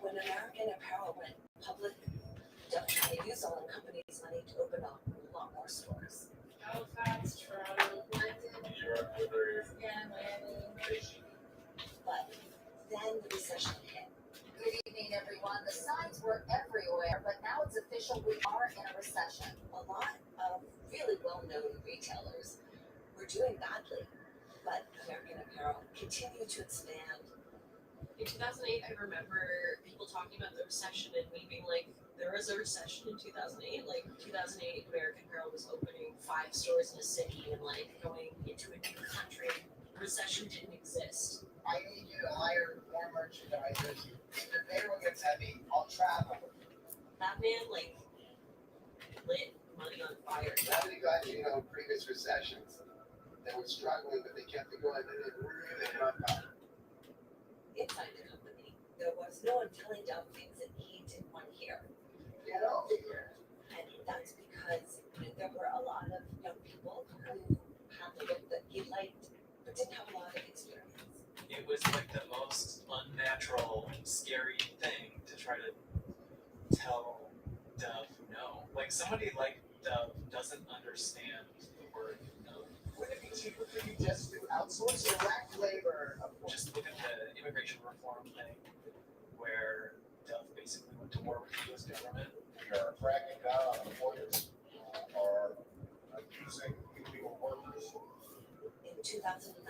When American Apparel went public, Doug tried to use all the company's money to open up a lot more stores. Halifax, Toronto, London, and Miami. But then the recession hit. Good evening, everyone. The signs were everywhere, but now it's official. We are in a recession. A lot of really well-known retailers were doing badly, but American Apparel continued to expand. In 2008, I remember people talking about the recession and me being like, there was a recession in 2008. Like, 2008, American Apparel was opening 5 stores in a city and, like, going into a new country. Recession didn't exist. I need you to hire more merchandisers. If the payroll gets heavy, I'll travel. That man, like, lit money on fire. Now we got, previous recessions. They were struggling, but they kept it going, and they really ramped up. Inside the company, there was no one telling Doug things that he didn't want to hear. And that's because there were a lot of young people who had the look that he liked, but didn't have a lot of experience. It was like the most unnatural, scary thing to try to tell Like somebody like Dove doesn't understand the word no. Would it be cheaper for you just to outsource direct labor? Just look at the immigration reform thing, where Dove basically went to war with the U.S. government. We are cracking down on employers who are abusing illegal workers. In 2009,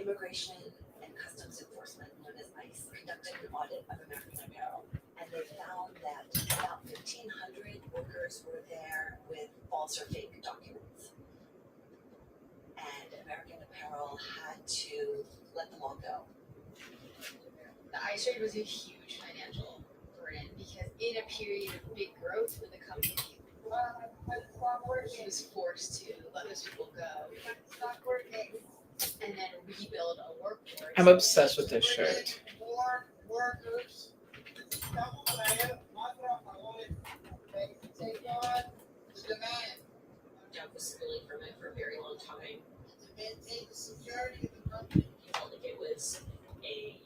Immigration and Customs Enforcement, known as ICE, conducted an audit of American Apparel, and they found that about 1,500 workers were there with false or fake documents. And American Apparel had to let them all go. The ice trade was a huge financial burden because in a period of big growth for the company, he was forced to let those people go, stop working, and then rebuild a workforce. I'm obsessed with this shirt. More workers. Take on the demand. Dove was stealing from it for a very long time. To maintain the security of the company. He felt like it was a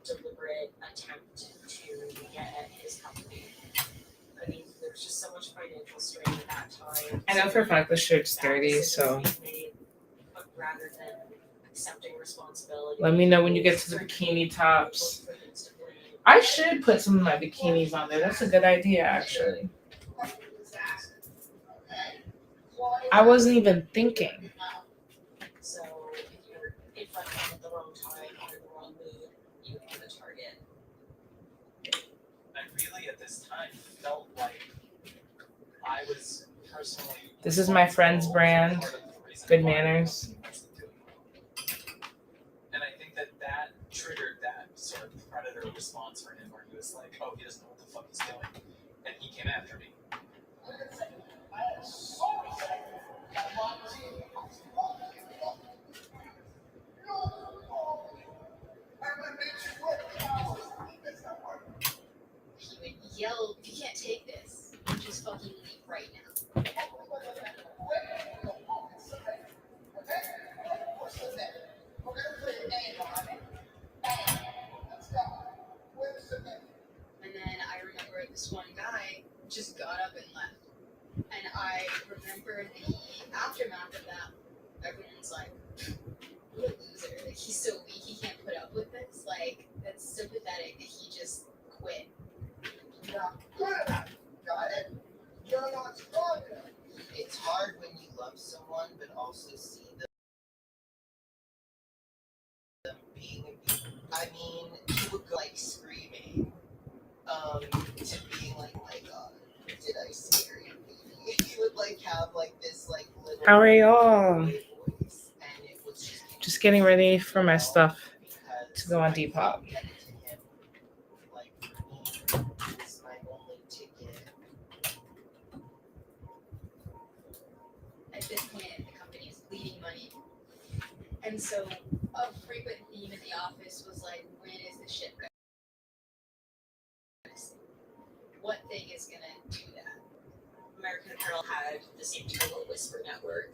deliberate attempt to get at his company. I mean, there was just so much financial strain at that time. I know for a fact the shirt's dirty, so But rather than accepting responsibility, let me know when you get to the bikini tops. I should put some of my bikinis on there. That's a good idea, actually. I wasn't even thinking. So if you're in front of him at the wrong time or in the wrong mood, you become a target. I really, at this time, felt like I was personally. This is my friend's brand, Good Manners. And I think that triggered that sort of predator response for him, where he was like, "Oh, he doesn't know what the fuck he's doing," and he came after me. I am so excited that my team has won. I'm gonna make you work hours. That's not working. He would yell, "If you can't take this, just fucking leave right now." And then I remember this one guy just got up and left. And I remember the aftermath of that. Everyone's like, "What a loser. Like, he's so weak, he can't put up with this." Like, that's so pathetic that he just quit. Yeah, good enough. Got it? You're not strong enough. It's hard when you love someone, but also see them being abused. I mean, he would go like screaming, to being like, "Oh my God, did I scare you, baby?" He would like have like this like little. How are y'all? Voice, and it was Just getting ready for my stuff to go on Depop. Like, for me, it was my only ticket. At this point, the company is bleeding money. And so a frequent theme in the office was like, when is the ship going to sink? What thing is going to do that? American Apparel had the same Turbo Whisper network.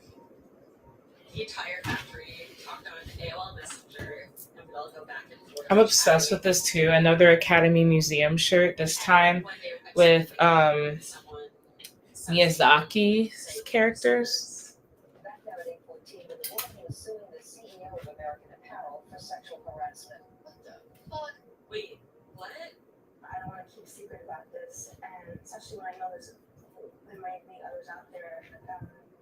The entire factory talked on AOL Messenger, and we'd all go back and forth. I'm obsessed with this too. Another Academy Museum shirt, this time with Miyazaki's characters. Back down at 814, the woman was suing the CEO of American Apparel for sexual harassment. What the fuck? Wait, what? I don't want to keep secret about this, and especially when I know there might be others out there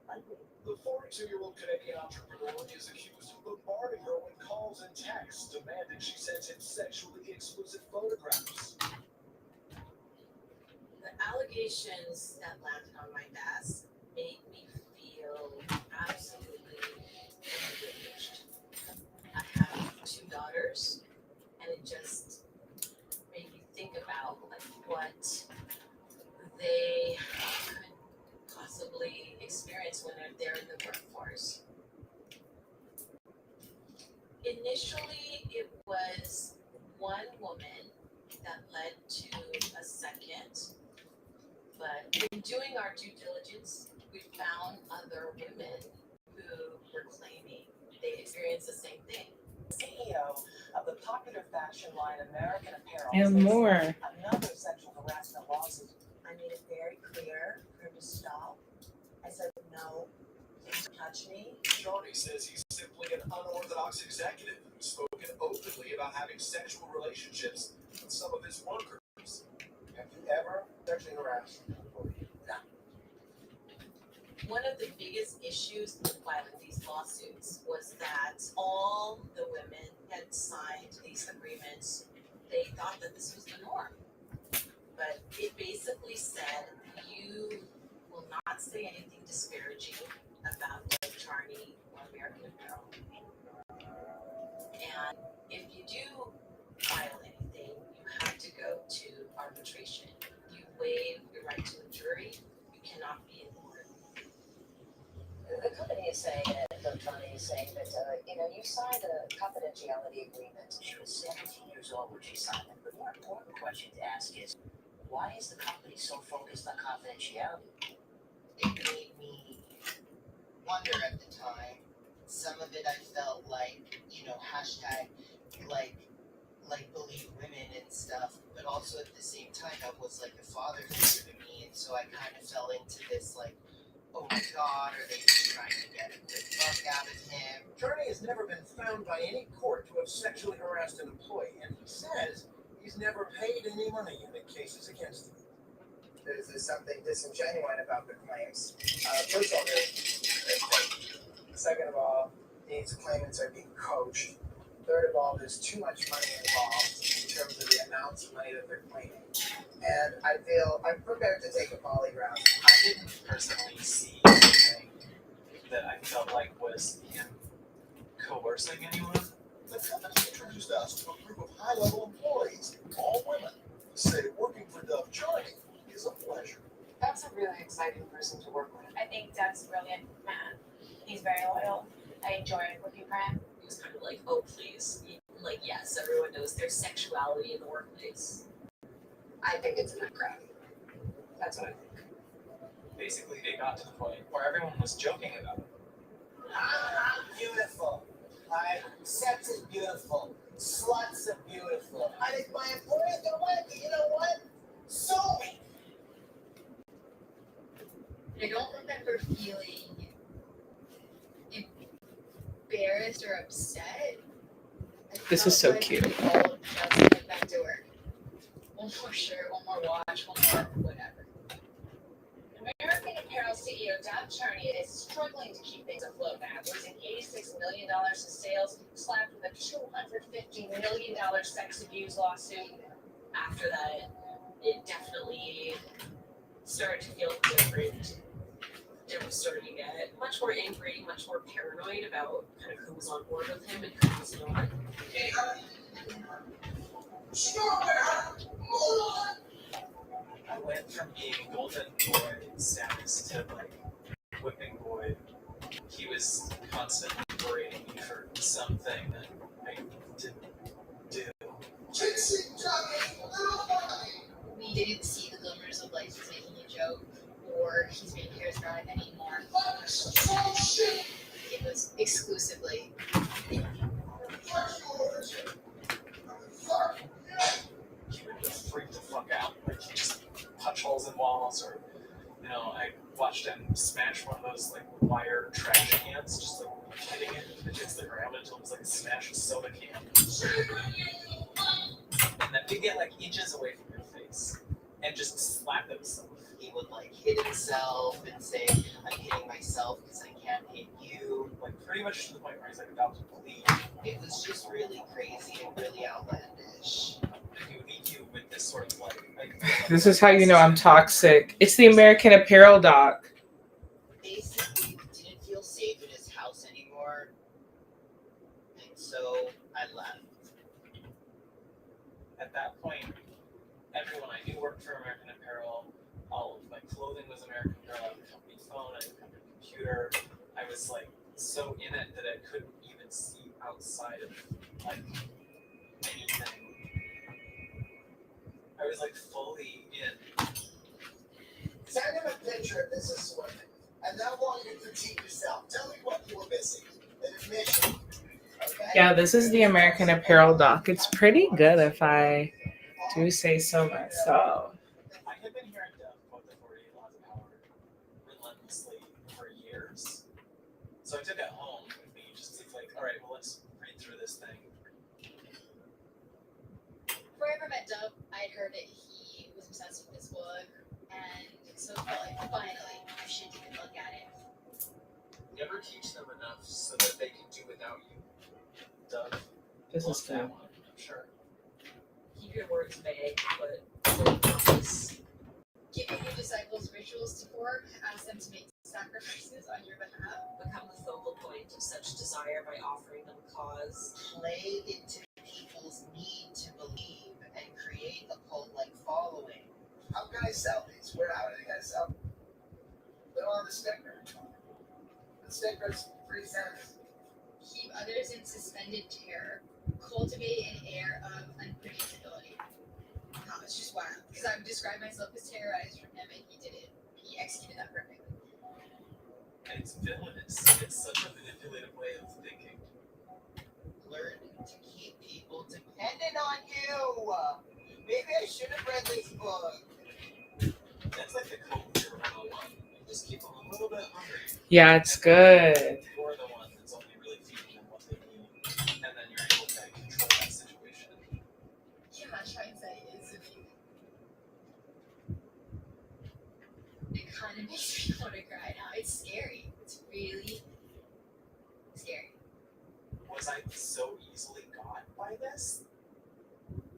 like me. The 42-year-old Canadian entrepreneur is accused of bombarding her with calls and texts demanding she sends him sexually explicit photographs. The allegations that landed on my desk made me feel absolutely enraged. I have 2 daughters, and it just made me think about like what they could possibly experience when they're in the workforce. Initially, it was one woman that led to a second, but in doing our due diligence, we found other women who were claiming they experienced the same thing. CEO of the popular fashion line American Apparel And more. another sexual harassment lawsuit. I made it very clear her to stop. I said, no, please don't touch me. Charney says he's simply an unorthodox executive who's spoken openly about having sexual relationships with some of his workers. Have you ever sexually harassed an employee? One of the biggest issues with filing these lawsuits was that all the women had signed these agreements. They thought that this was the norm. But it basically said you will not say anything disparaging about Doug Charney or American Apparel. And if you do file anything, you have to go to arbitration. You waive your right to a jury. You cannot be in court. The company is saying, and Doug Charney is saying that, you signed a confidentiality agreement. She was 17 years old when she signed it. The more important question to ask is, why is the company so focused on confidentiality? It made me wonder at the time. Some of it I felt like, hashtag like believe women and stuff, but also at the same time I was like a father figure to me, and so I kind of fell into this like, oh my god, are they just trying to get a quick buck out of him? Charney has never been found by any court to have sexually harassed an employee, and he says he's never paid any money in the cases against him. There's something disingenuous about the claims. First of all, they're fake. Second of all, these claimants are being coached. Third of all, there's too much money involved in terms of the amounts of money that they're claiming. And I feel I'm prepared to take a polygraph. I didn't personally see anything that I felt like was him coercing anyone. The company introduced us to a group of high-level employees, all women, who say working for Doug Charney is a pleasure. That's a really exciting person to work with. I think Doug's a brilliant man. He's very loyal. I enjoy working for him. It was kind of like, oh, please. Like, yes, everyone knows there's sexuality in the workplace. I think it's an crap. That's what I think. Basically, they got to the point where everyone was joking about it. Beautiful. Alright, sex is beautiful. Sluts are beautiful. And if my employers don't like it, you know what? Sue me. I don't remember feeling embarrassed or upset. This is so cute. All just went back to work. One more shirt, one more watch, one more whatever. American Apparel CEO Doug Charney is struggling to keep things afloat now, losing $86 million in sales, slapped with a $250 million sex abuse lawsuit. After that, it definitely started to feel different. It was starting to get much more angry, much more paranoid about kind of who was on board with him and who was not. I went from being golden boy status to like whipping boy. He was constantly berating me for something that I didn't do. We didn't see the glimmers of like he's making a joke or he's being charismatic anymore. It was exclusively. He would just freak the fuck out. Like he just punch holes in walls, or I watched him smash one of those like wire trash cans, just like hitting it against the ground until it was like a smashed soda can. And then he'd get like inches away from your face and just slap himself. He would like hit himself and say, I'm hitting myself because I can't hit you. Like pretty much to the point where he's like about to bleed. It was just really crazy and really outlandish. He would meet you with this sort of like This is how you know I'm toxic. It's the American Apparel doc. Basically, didn't feel safe in his house anymore. And so I left. At that point, everyone I knew worked for American Apparel. All of my clothing was American Apparel. I had a company phone, I had a company computer. I was like so in it that I couldn't even see outside of like anything. I was like fully in. Send him a picture of this woman, and then I want you to critique yourself. Tell me what you were missing. An admission. Okay? Yeah, this is the American Apparel doc. It's pretty good if I do say so myself. I had been hearing Depop quote the 48 laws of power honestly for years. So I took it home with me just to like, all right, well, let's read through this thing. Before I ever met Dub, I had heard that he was obsessed with this book, and so I felt like finally I should take a look at it. Never teach them enough so that they can do without you. Doug, This loves is that good. one, I'm sure. Keep your words vague, but purpose. Giving your disciples rituals to work, ask them to make sacrifices on your behalf. Become the focal point of such desire by offering them a cause. Play into people's need to believe and create a cult-like following. How can I sell these? How do I sell? They're on the sticker. The sticker's 3 cents. Keep others in suspended terror. Cultivate an air of unpredictability. Wow, it's just wild. Because I would describe myself as terrorized from him, and he did it. He executed that perfectly. And it's villainous. It's such a manipulative way of thinking. Learn to keep people dependent on you. Maybe I should have read this book. That's like the code for 101. You just keep them a little bit hungry. Yeah, it's good. You're the one that's only really feeding them what they need. And then you're able to control that situation. Yeah, hindsight is a few. It kind of makes me want to cry now. It's scary. It's really scary. Was I so easily got by this?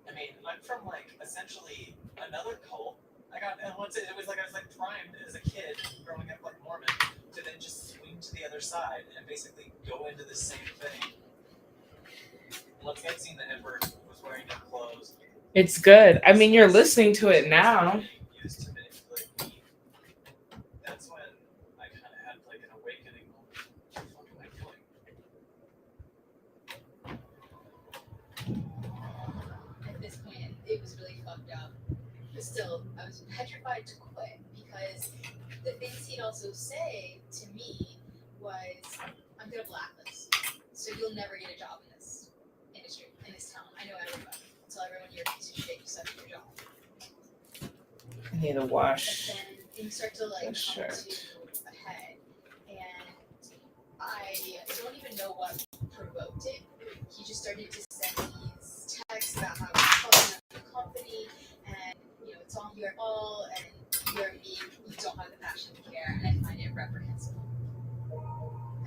I mean, I'm from like essentially another cult. And once it was like I was like primed as a kid growing up like Mormon to then just swing to the other side and basically go into the same thing. Once I'd seen the Emperor was wearing no clothes. It's good. I mean, you're listening to it now. Used to manipulate me. That's when I kind of had like an awakening moment. What the fuck am I doing? At this point, it was really fucked up. But still, I was petrified to quit because the things he'd also say to me was, I'm gonna blacklist. So you'll never get a job in this industry, in this town. I know everybody. Tell everyone you're a piece of shit, you suck at your job. I need to wash But then things start to like this come shirt. to a head. And I don't even know what provoked it. He just started to send these texts about how he's fucking up the company and it's all your fault and you're me, you don't have the passion to care, and I find it reprehensible.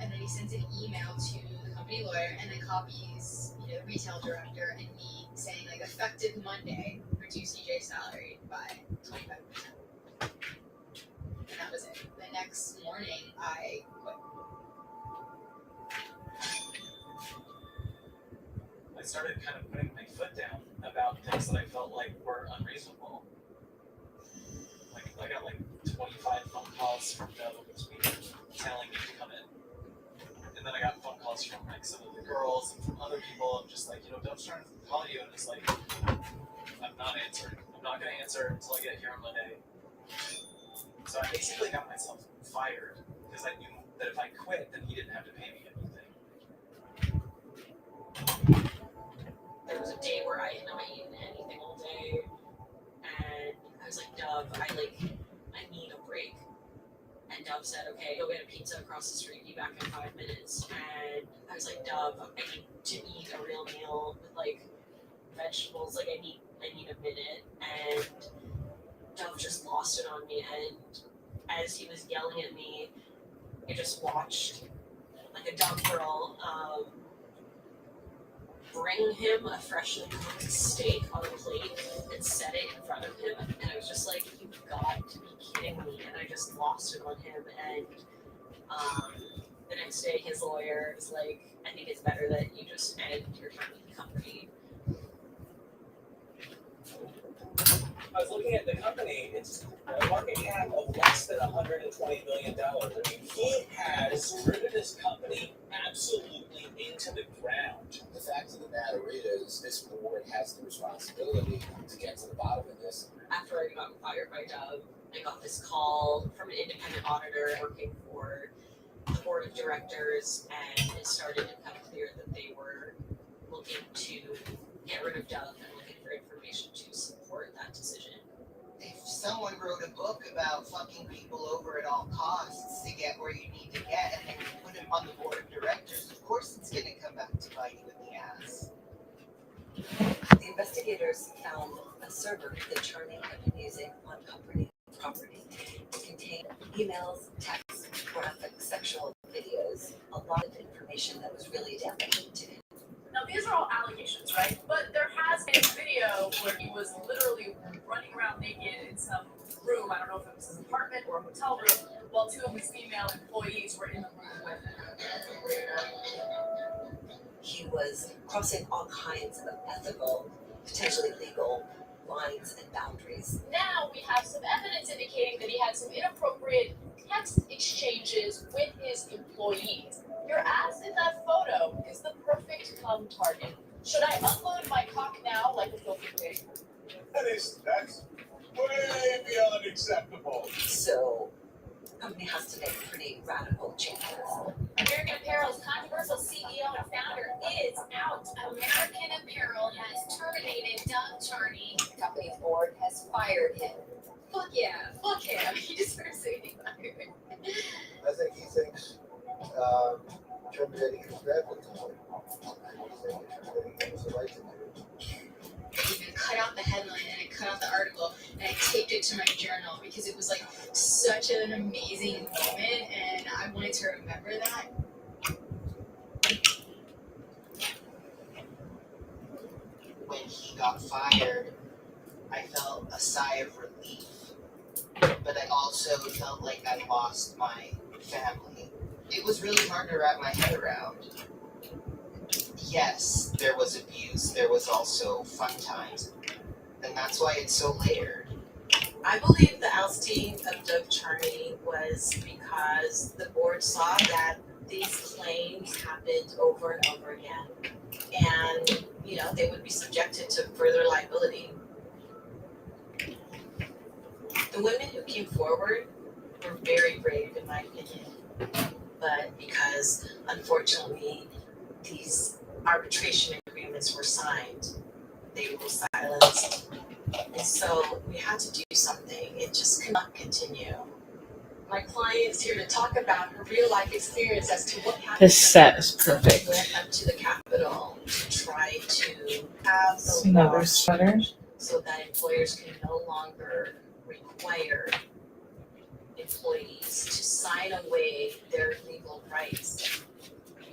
And then he sends an email to the company lawyer and then copies, the retail director and me saying like effective Monday, reduce EJ's salary by 25%. And that was it. The next morning I quit. I started kind of putting my foot down about things that I felt like were unreasonable. Like I got like 25 phone calls from Doug this week telling me to come in. And then I got phone calls from like some of the girls and from other people. I'm just like, Doug's trying to call you, and it's like, I'm not answering. I'm not going to answer until I get here on Monday. So I basically got myself fired because I knew that if I quit, then he didn't have to pay me anything. There was a day where I had not eaten anything all day, and I was like, Dove, I need a break. And Dove said, okay, go get a pizza across the street, be back in 5 minutes. And I was like, Dove, I need to eat a real meal with like vegetables. Like I need a minute. And Dove just lost it on me. And as he was yelling at me, I just watched like a dumb girl bring him a freshly cooked steak on a plate and set it in front of him. And I was just like, you've got to be kidding me. And I just lost it on him. And the next day, his lawyer was like, I think it's better that you just end your time with the company. I was looking at the company, it's a market cap of less than $120 million. I mean, he has driven this company absolutely into the ground. The fact of the matter is, this board has the responsibility to get to the bottom of this. After I got fired by Dove, I got this call from an independent auditor working for the board of directors, and it started to become clear that they were looking to get rid of Dove and looking for information to support that decision. If someone wrote a book about fucking people over at all costs, server that Charlie had been using on property contained emails, texts, graphic sexual videos, a lot of information that was really damaging to him. Now these are all allegations, right? But there has been a video where he was literally running around naked in some room. I don't know if it was his apartment or a hotel room, while two of his female employees were in the room with him. He was crossing all kinds of ethical, potentially legal lines and boundaries. Now we have some evidence indicating that he had some inappropriate text exchanges with his employees. Your ass in that photo is the perfect cum target. Should I unload my cock now like a filthy pig? That's way beyond acceptable. So, the company has to make pretty radical changes. American Apparel's controversial CEO and founder is out. American Apparel has terminated Doug Charney. The company's board has fired him. Fuck yeah, fuck him. He deserves to be fired. I think he thinks terminating his graduate time. Terminating his right to do. I cut out the headline and I cut out the article and I taped it to my journal because it was like such an amazing moment and I wanted to remember that. When he got fired, I felt a sigh of relief, but I also felt like I lost my family. It was really hard to wrap my head around. Yes, there was abuse, there was also fun times, and that's why it's so layered. I believe the ousting of Doug Charney was because the board saw that these claims happened over and over again. And, they would be subjected to further liability. The women who came forward were very brave, in my opinion. But because, unfortunately, these arbitration agreements were signed, they were silenced. And so we had to do something. It just could not continue. My client's here to talk about her real life experience as to what happened. This set is perfect. She went up to the Capitol to try to have the Another laws sweater. so that employers can no longer require employees to sign away their legal rights.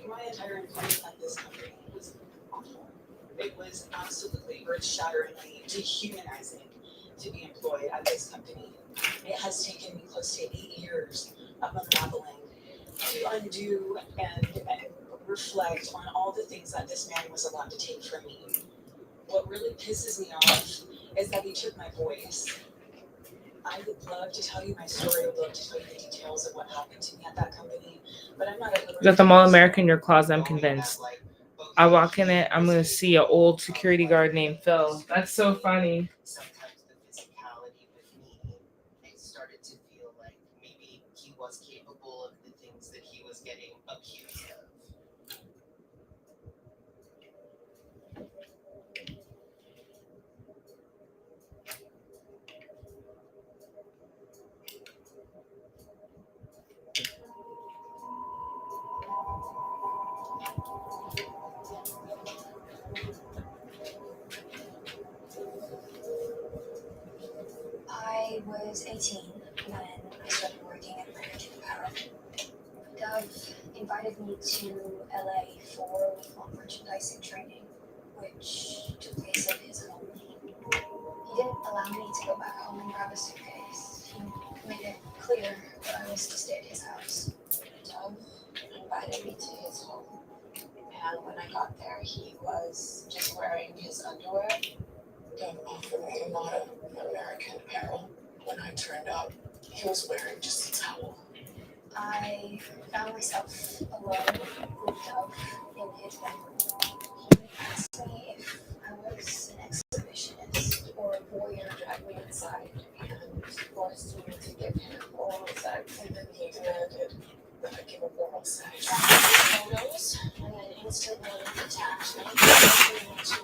My entire employment at this company was awful. It was absolutely earth-shatteringly dehumanizing to be employed at this company. It has taken me close to 8 years of unraveling to undo and reflect on all the things that this man was allowed to take from me. What really pisses me off is that he took my voice. I would love to tell you my story. I would love to tell you the details of what happened to me at that company, but I'm not at liberty. Is that the Mall American in your closet? I'm convinced. I walk in it, I'm gonna see an old security guard named Phil. That's so funny. Sometimes the physicality with me, it started to feel like maybe he was capable of the things that he was getting accused of. I was 18 when I started working at American Apparel. Doug invited me to LA for merchandising training, which took place at his home. He didn't allow me to go back home and grab a suitcase. He made it clear that I was to stay at his house. Doug invited me to his home, and when I got there, he was just wearing his underwear. Doug offered me a lot of American Apparel. When I turned up, he was wearing just a towel. I found myself alone with Doug in his bedroom. He asked me if I was an exhibitionist or a voyeur, dragged me inside and forced me to give him oral sex. And then he demanded that I give him oral sex. Photos, and then instantly attacked me, to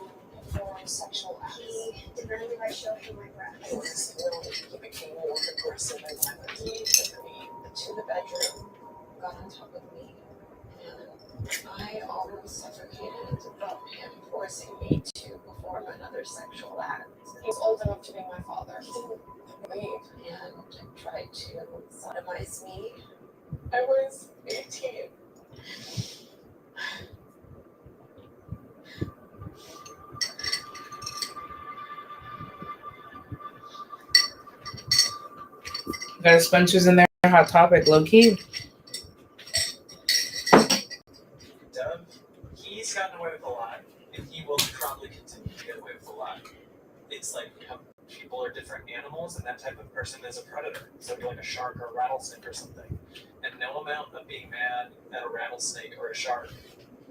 perform sexual acts. He demanded I show him my breasts. And this morning, he became more aggressive and violent. He took me to the bedroom, got on top of me, and I almost suffocated from him forcing me to perform another sexual act. He was old enough to be my father. He didn't leave and tried to sodomize me. I was 18. Got Spencer's in there. Hot topic, low key. Doug, he's gotten away with a lot, and he will probably continue to get away with a lot. It's like how people are different animals, and that type of person is a predator. So be like a shark or a rattlesnake or something. And no amount of being mad at a rattlesnake or a shark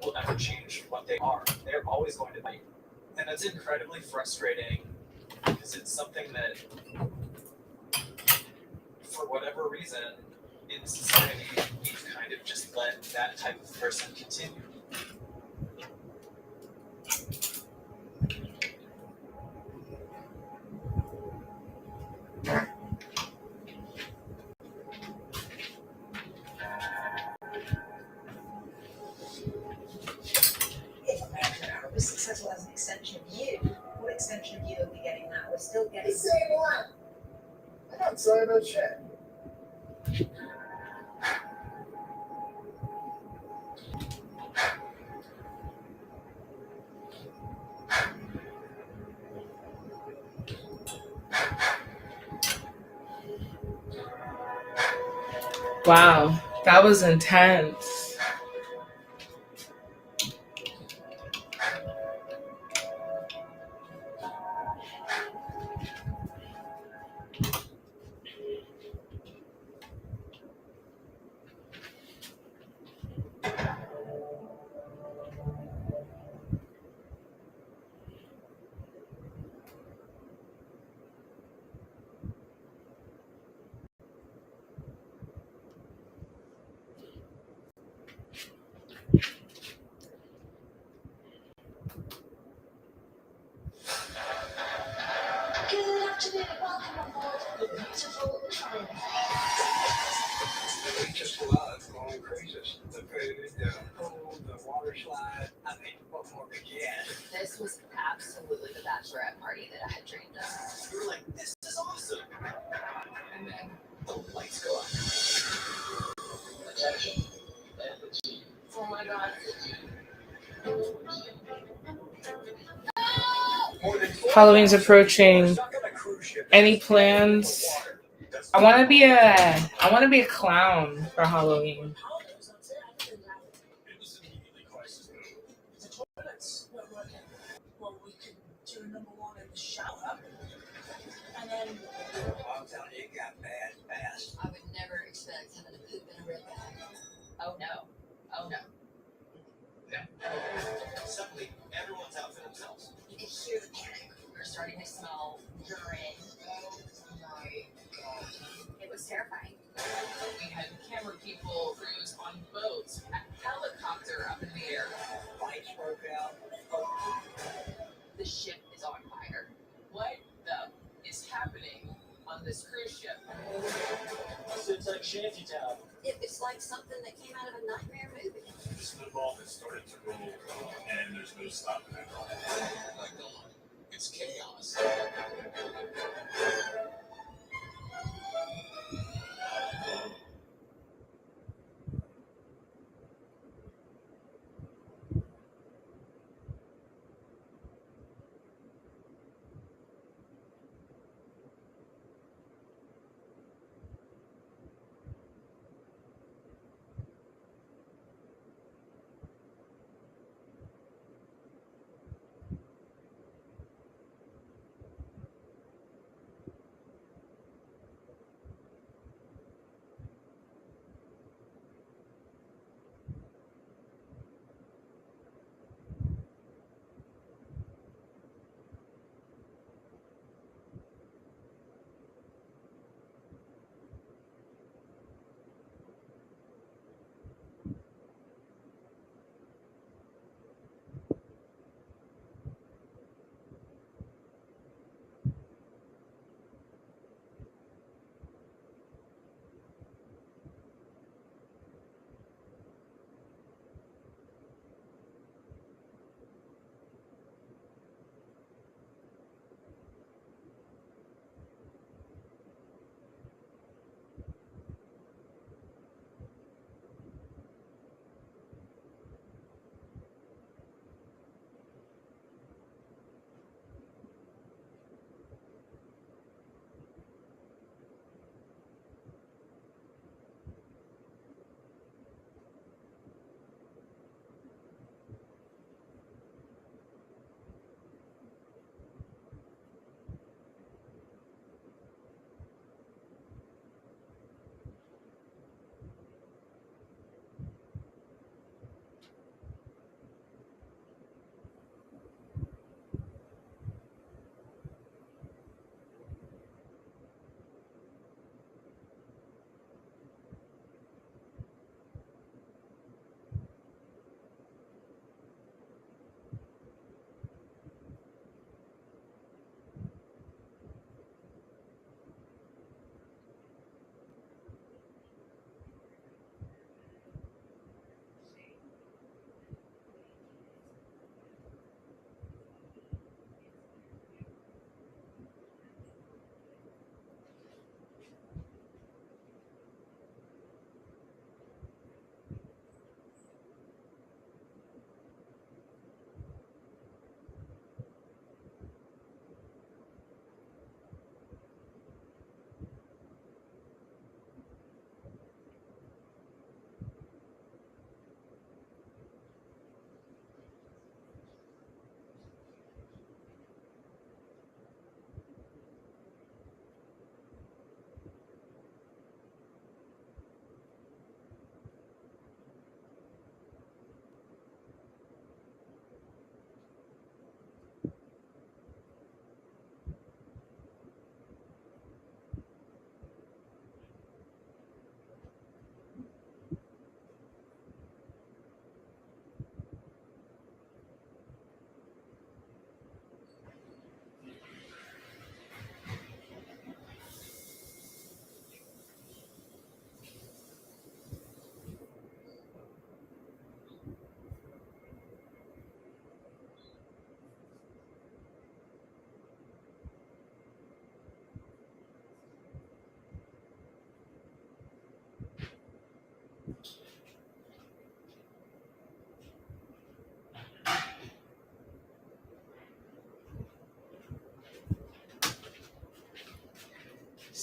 will ever change what they are. They're always going to bite. And that's incredibly frustrating because it's something that, for whatever reason, in society, we've kind of just let that type of person continue. If American Apparel was successful as an extension of you, what extension of you are we getting now? We're still getting. The same one. I got signed a check. Wow, that was intense. Good afternoon, welcome aboard the beautiful Triumph. We just go out and go on cruises. The food, the pool, the water slide. I mean, what more could you ask? This was absolutely the bachelorette party that I had dreamed of. You were like, this is awesome. And then the lights go out. Attention. Oh my god. Halloween's approaching. Any plans? I want to be a clown for Halloween. Well, we could do number one in the shower. And then I'm telling you, it got bad fast. I would never expect having to poop in a red bag. Oh no. Oh no. Suddenly, everyone's out for themselves. You could hear the panic. We were starting to smell urine. Oh my god. It was terrifying. We had camera people, crews on boats, a helicopter up in the air. Lights broke out. The ship is on fire. What the is happening on this cruise ship? So it's like shantytown. It's like something that came out of a nightmare movie. The snowball has started to roll, and there's no stopping it. Oh my god. It's chaos.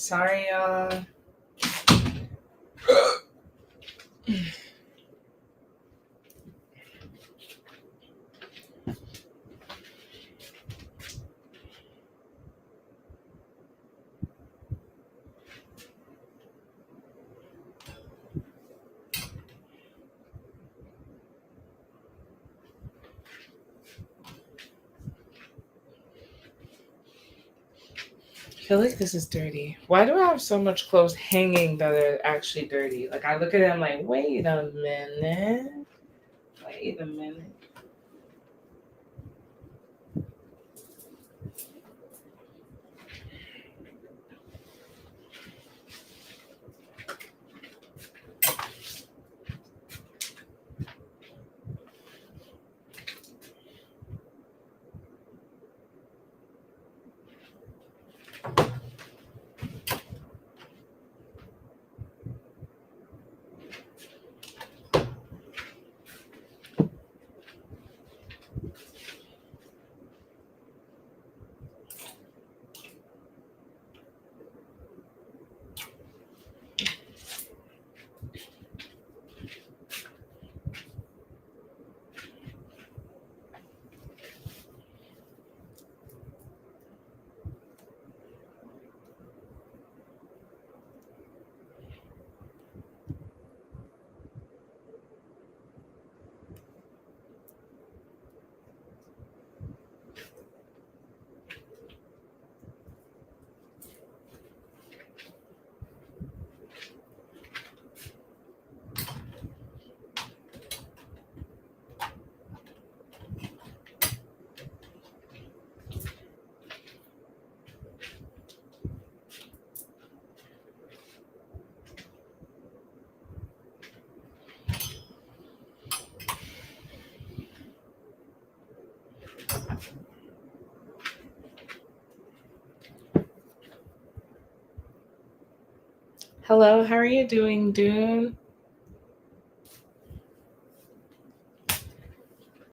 Sorry, y'all. I feel like this is dirty. Why do I have so much clothes hanging that are actually dirty? Like I look at it, I'm like, wait a minute. Wait a minute. Hello, how are you doing, Dune?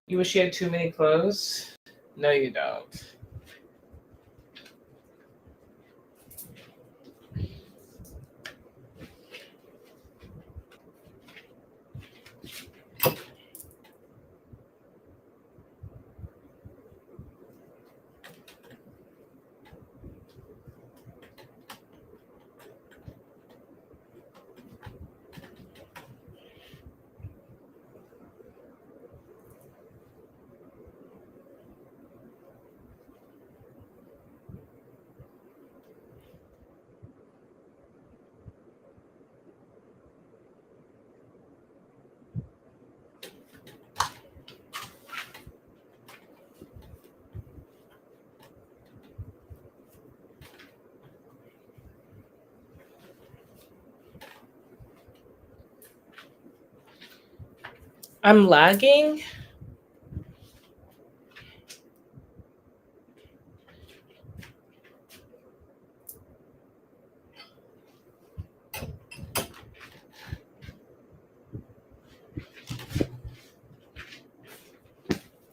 You wish you had too many clothes? No, you don't. I'm lagging.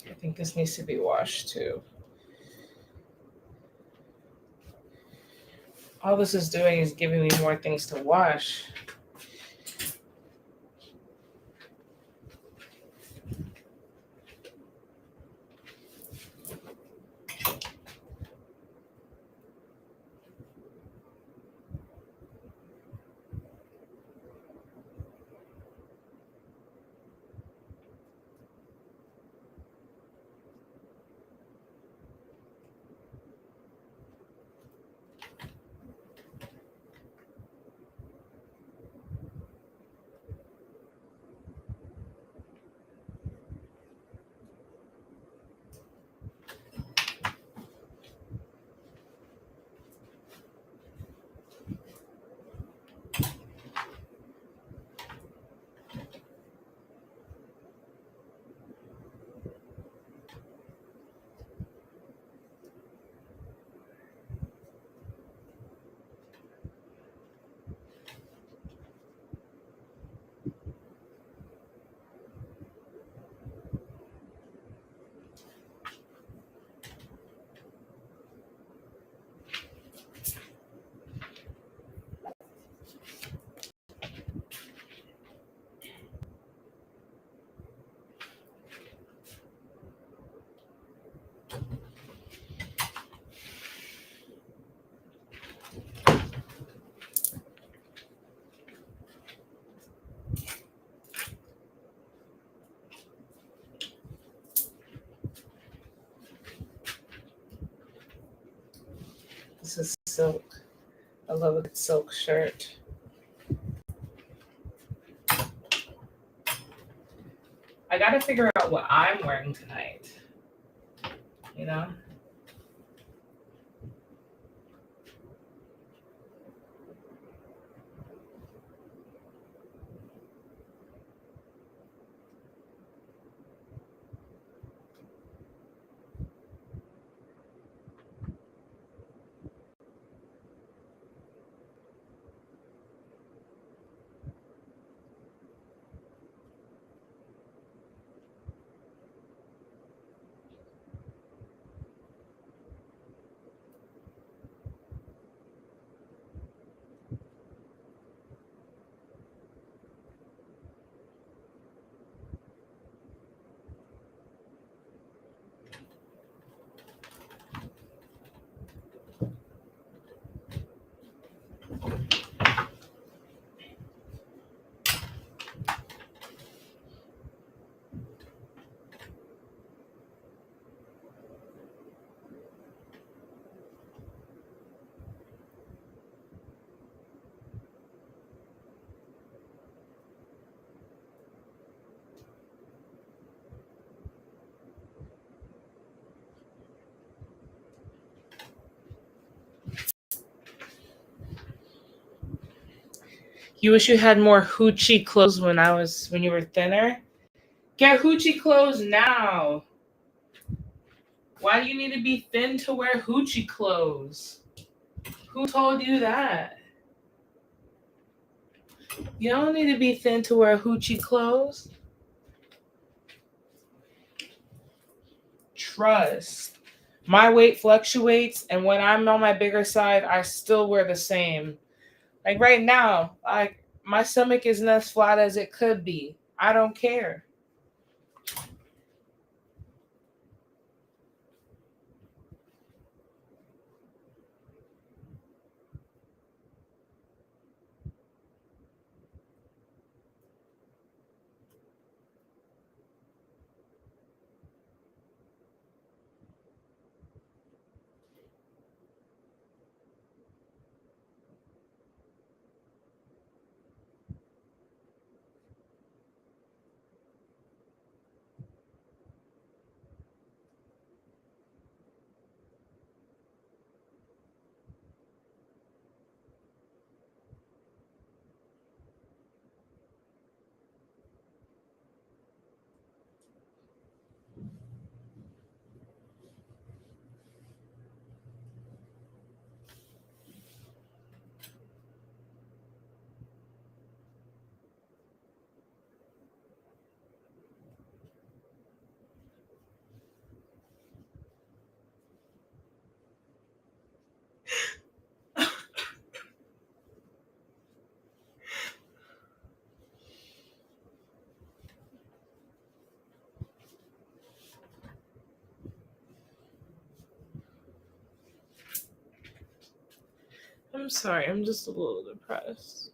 I think this needs to be washed too. All this is doing is giving me more things to wash. silk. I love a good silk shirt. I gotta figure out what I'm wearing tonight. You know? You wish you had more hoochie clothes when you were thinner? Get hoochie clothes now. Why do you need to be thin to wear hoochie clothes? Who told you that? You don't need to be thin to wear hoochie clothes. Trust. My weight fluctuates, and when I'm on my bigger side, I still wear the same. Like right now, my stomach isn't as flat as it could be. I don't care. I'm sorry, I'm just a little depressed.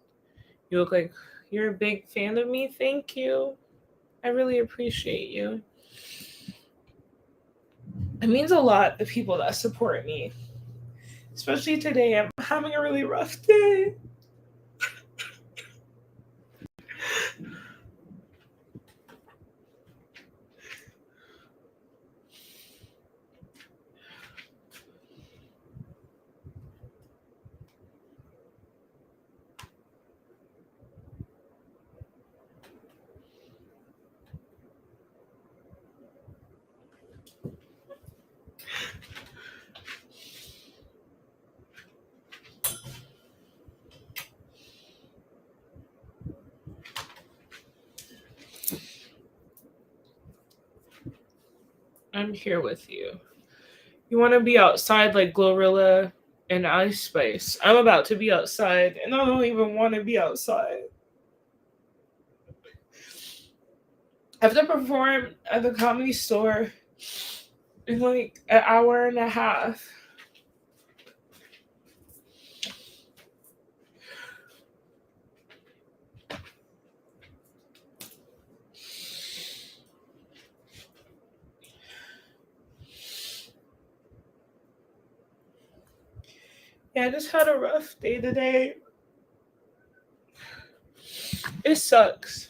You look like you're a big fan of me. Thank you. I really appreciate you. It means a lot, the people that support me. Especially today, I'm having a really rough day. I'm here with you. You want to be outside like Glorilla and Ice Spice. I'm about to be outside, and I don't even want to be outside. I have to perform at the Comedy Store in like an hour and a half. Yeah, I just had a rough day today. It sucks.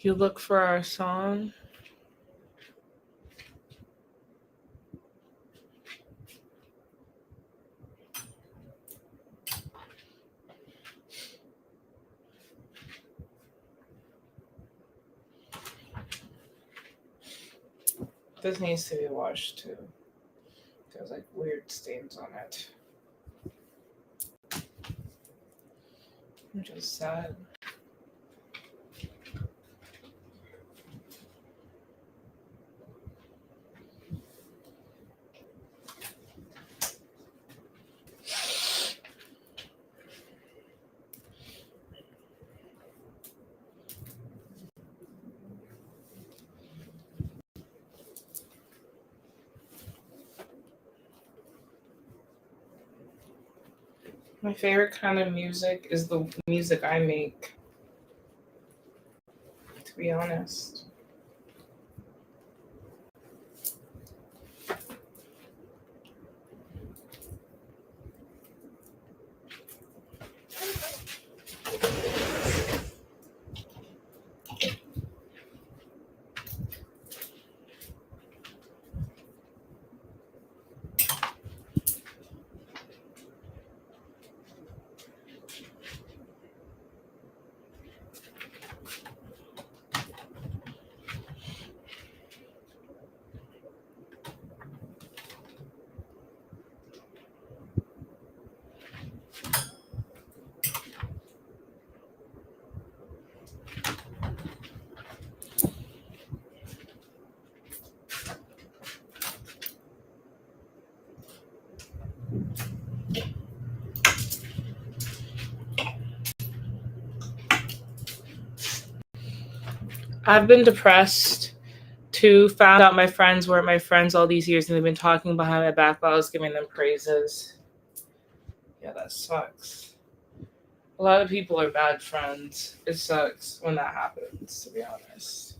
You look for our song. This needs to be washed too. There's like weird stains on it. I'm just sad. My favorite kind of music is the music I make, to be honest. I've been depressed too. Found out my friends weren't my friends all these years and they've been talking behind my back while I was giving them praises. Yeah, that sucks. A lot of people are bad friends. It sucks when that happens, to be honest.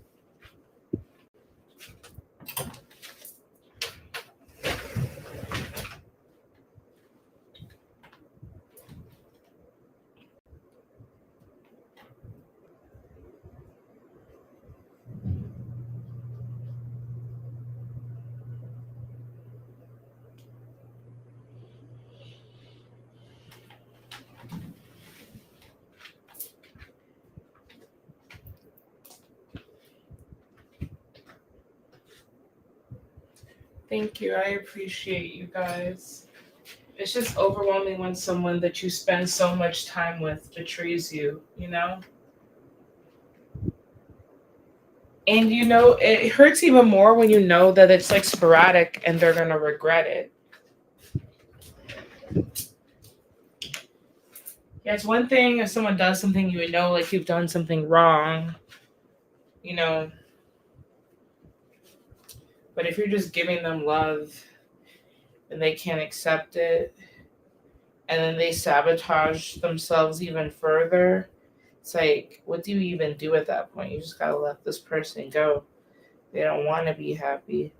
Thank you. I appreciate you guys. It's just overwhelming when someone that you spend so much time with betrays you, you know? And you know, it hurts even more when you know that it's like sporadic and they're going to regret it. Yeah, it's one thing if someone does something you would know like you've done something wrong, you know. But if you're just giving them love and they can't accept it and then they sabotage themselves even further, it's like, what do you even do at that point? You just gotta let this person go. They don't want to be happy.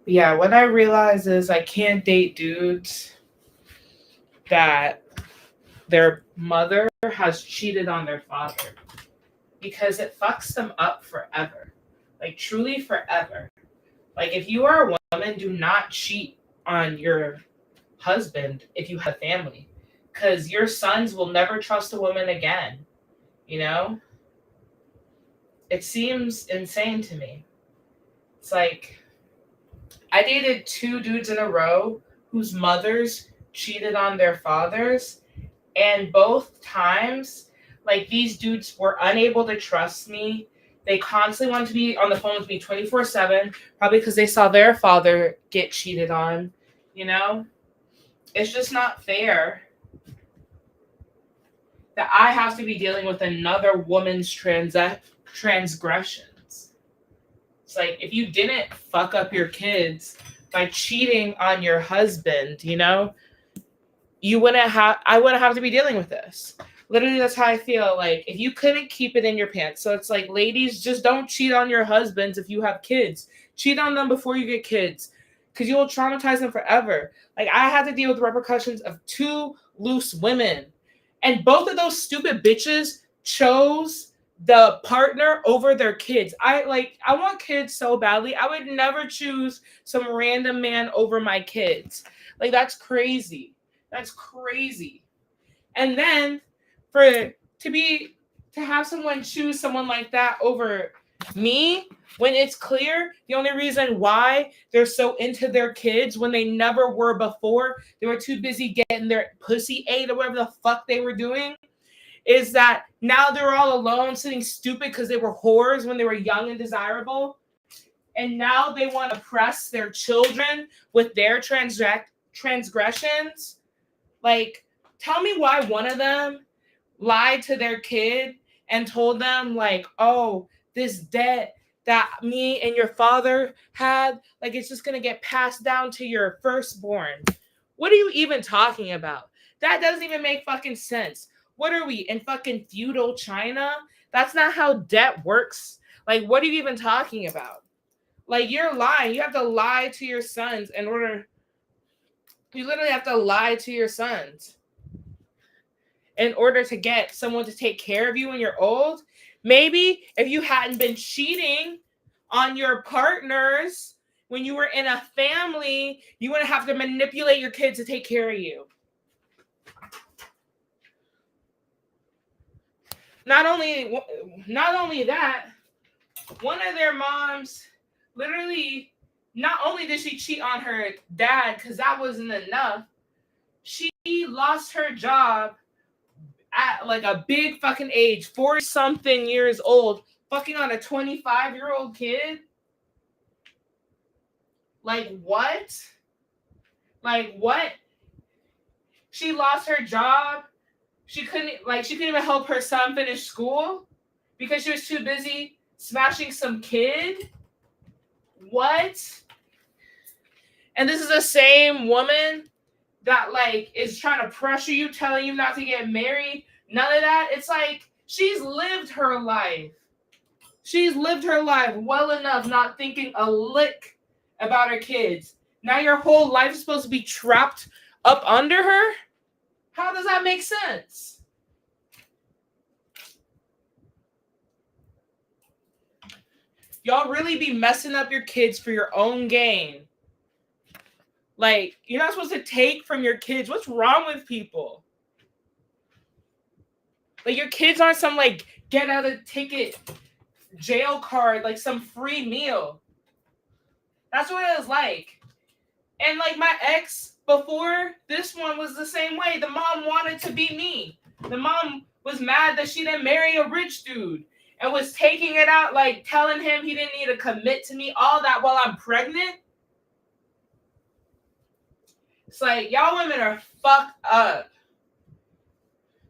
Yeah, what I realize is I can't date dudes that their mother has cheated on their father because it fucks them up forever. Like, truly forever. Like, if you are a woman, do not cheat on your husband if you have a family, because your sons will never trust a woman again. You know? It seems insane to me. It's like, I dated 2 dudes in a row whose mothers cheated on their fathers, and both times, like, these dudes were unable to trust me. They constantly wanted to be on the phone with me 24/7, probably because they saw their father get cheated on. You know? It's just not fair that I have to be dealing with another woman's transgressions. It's like, if you didn't fuck up your kids by cheating on your husband, you know, I wouldn't have to be dealing with this. Literally, that's how I feel. Like, if you couldn't keep it in your pants. So it's like, ladies, just don't cheat on your husbands if you have kids. Cheat on them before you get kids, because you will traumatize them forever. Like, I had to deal with the repercussions of 2 loose women. And both of those stupid bitches chose the partner over their kids. I want kids so badly. I would never choose some random man over my kids. Like, that's crazy. That's crazy. And then to have someone choose someone like that over me, when it's clear the only reason why they're so into their kids when they never were before, they were too busy getting their pussy ate or whatever the fuck they were doing, is that now they're all alone sitting stupid because they were whores when they were young and desirable, and now they want to oppress their children with their transgressions. Like, tell me why one of them lied to their kid and told them, like, oh, this debt that me and your father had, like, it's just going to get passed down to your firstborn. What are you even talking about? That doesn't even make fucking sense. What are we, in fucking feudal China? That's not how debt works. Like, what are you even talking about? Like, you're lying. You have to lie to your sons in order. You literally have to lie to your sons in order to get someone to take care of you when you're old. Maybe if you hadn't been cheating on your partners when you were in a family, you wouldn't have to manipulate your kids to take care of you. Not only that, one of their moms literally, not only did she cheat on her dad because that wasn't enough, she lost her job at like a big fucking age, 40 something years old, fucking on a 25-year-old kid. Like, what? Like, what? She lost her job. She couldn't even help her son finish school because she was too busy smashing some kid. What? And this is the same woman that, like, is trying to pressure you, telling you not to get married. None of that. It's like, she's lived her life. She's lived her life well enough, not thinking a lick about her kids. Now your whole life is supposed to be trapped up under her? How does that make sense? Y'all really be messing up your kids for your own gain. Like, you're not supposed to take from your kids. What's wrong with people? Like, your kids aren't some, like, get out of ticket jail card, like some free meal. That's what it was like. And, like, my ex before this one was the same way. The mom wanted to be me. The mom was mad that she didn't marry a rich dude and was taking it out, like, telling him he didn't need to commit to me, all that while I'm pregnant. It's like, y'all women are fucked up.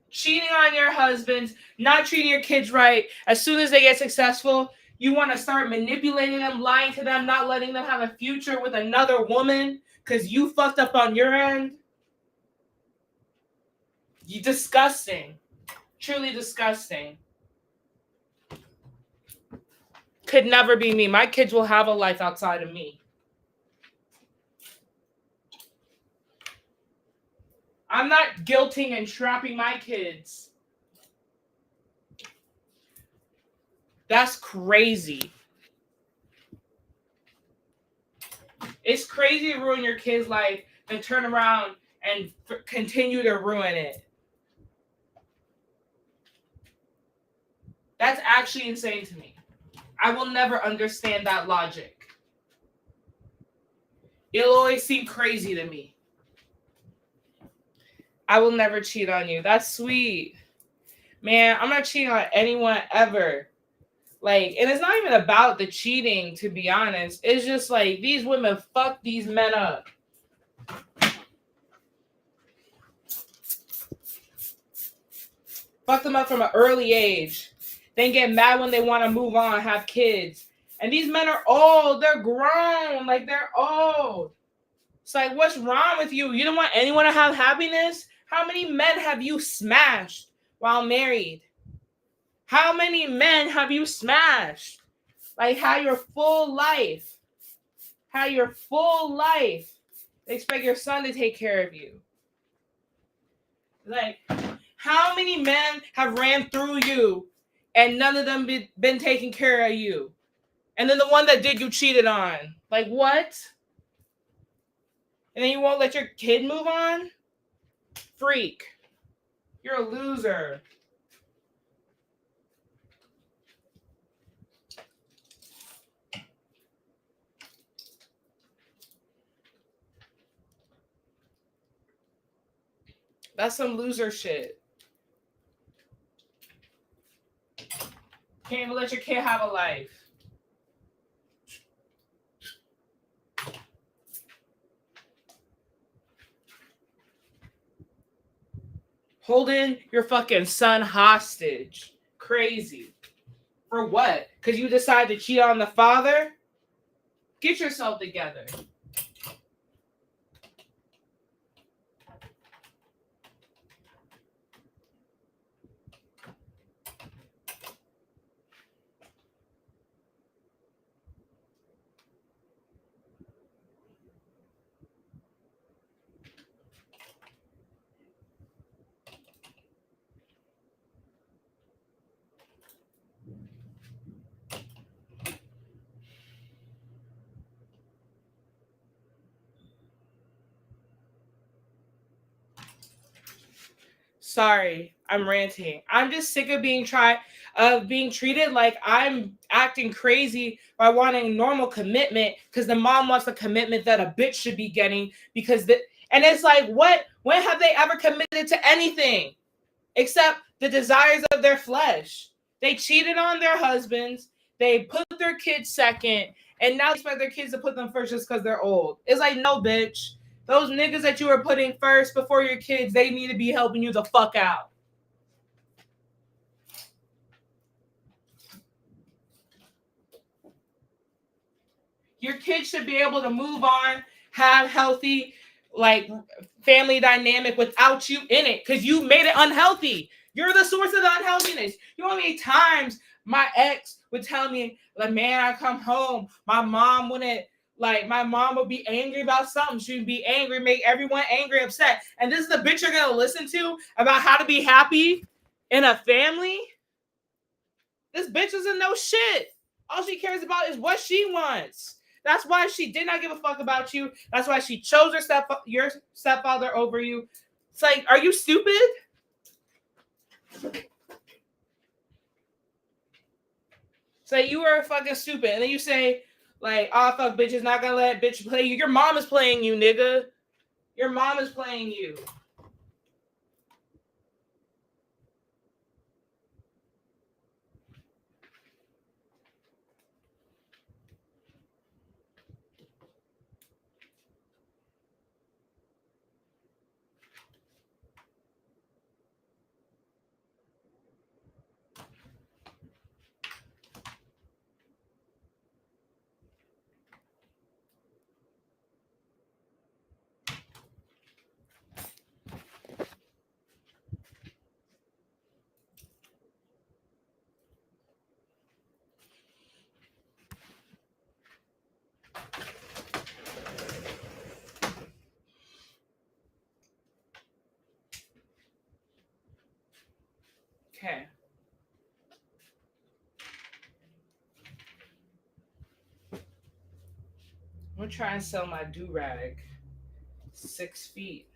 Cheating on your husbands, not treating your kids right. As soon as they get successful, you want to start manipulating them, lying to them, not letting them have a future with another woman because you fucked up on your end. You disgusting. Truly disgusting. Could never be me. My kids will have a life outside of me. I'm not guilting and trapping my kids. That's crazy. It's crazy to ruin your kid's life and turn around and continue to ruin it. That's actually insane to me. I will never understand that logic. It'll always seem crazy to me. I will never cheat on you. That's sweet. Man, I'm not cheating on anyone ever. Like, and it's not even about the cheating, to be honest. It's just like these women fuck these men up. Fuck them up from an early age. Then get mad when they want to move on, have kids. And these men are old. They're grown. Like, they're old. It's like, what's wrong with you? You don't want anyone to have happiness? How many men have you smashed while married? How many men have you smashed? Like, how your full life. How your full life. They expect your son to take care of you. Like, how many men have ran through you and none of them been taking care of you? And then the one that did, you cheated on. Like, what? And then you won't let your kid move on? Freak. You're a loser. That's some loser shit. Can't even let your kid have a life. Holding your fucking son hostage. Crazy. For what? Because you decide to cheat on the father? Get yourself together. Sorry, I'm ranting. I'm just sick of being treated like I'm acting crazy by wanting normal commitment because the mom wants the commitment that a bitch should be getting and it's like, what? When have they ever committed to anything except the desires of their flesh? They cheated on their husbands. They put their kids second, and now they expect their kids to put them first just because they're old. It's like, no, bitch. Those niggas that you were putting first before your kids, they need to be helping you the fuck out. Your kids should be able to move on, have healthy, like, family dynamic without you in it, because you made it unhealthy. You're the source of the unhealthiness. You know how many times my ex would tell me, like, man, I come home, my mom would be angry about something. She'd be angry, make everyone angry, upset. And this is the bitch you're going to listen to about how to be happy in a family? This bitch doesn't know shit. All she cares about is what she wants. That's why she did not give a fuck about you. That's why she chose your stepfather over you. It's like, are you stupid? Say you are fucking stupid. And then you say, like, oh, fuck, bitch is not gonna let bitch play you. Your mom is playing you, nigga. Your mom is playing you. Okay. I'm gonna try and sell my do-rag. 6 feet.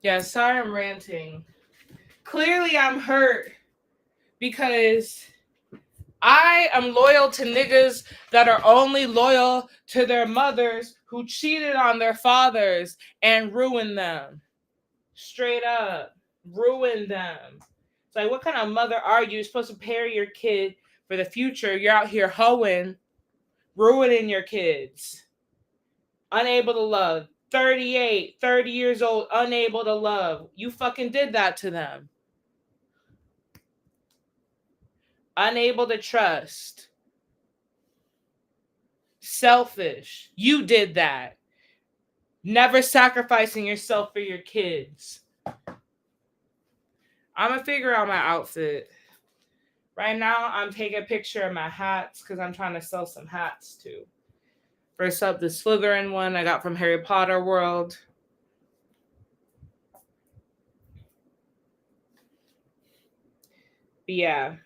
Yeah, sorry I'm ranting. Clearly I'm hurt because I am loyal to niggas that are only loyal to their mothers who cheated on their fathers and ruined them. Straight up. Ruined them. It's like, what kind of mother are you? You're supposed to prepare your kid for the future. You're out here hoeing, ruining your kids. Unable to love. 38, 30 years old, unable to love. You fucking did that to them. Unable to trust. Selfish. You did that. Never sacrificing yourself for your kids. I'm gonna figure out my outfit. Right now, I'm taking a picture of my hats because I'm trying to sell some hats too. First up, the Slytherin one I got from Harry Potter World. But yeah,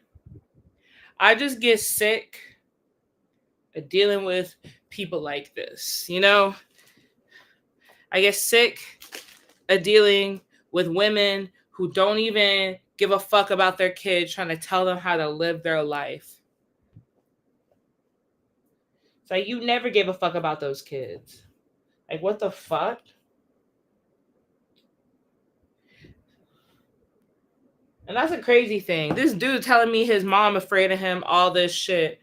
I just get sick of dealing with people like this. You know, I get sick of dealing with women who don't even give a fuck about their kids, trying to tell them how to live their life. It's like, you never gave a fuck about those kids. Like, what the fuck? And that's a crazy thing. This dude telling me his mom afraid of him, all this shit.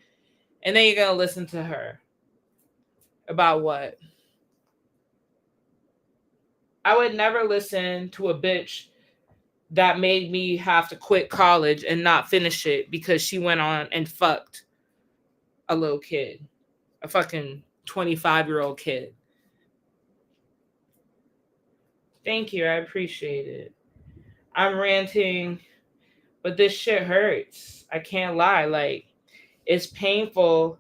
And then you're going to listen to her. About what? I would never listen to a bitch that made me have to quit college and not finish it because she went on and fucked a little kid. A fucking 25-year-old kid. Thank you. I appreciate it. I'm ranting, but this shit hurts. I can't lie. Like, it's painful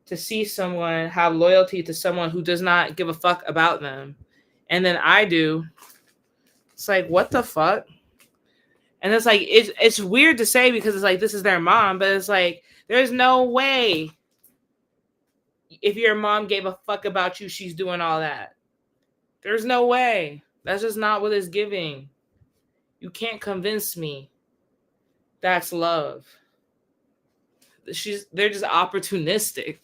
to see someone have loyalty to someone who does not give a fuck about them. And then I do. It's like, what the fuck? And it's like, it's weird to say because it's like, this is their mom, but it's like, there's no way if your mom gave a fuck about you, she's doing all that. There's no way. That's just not what it's giving. You can't convince me that's love. They're just opportunistic.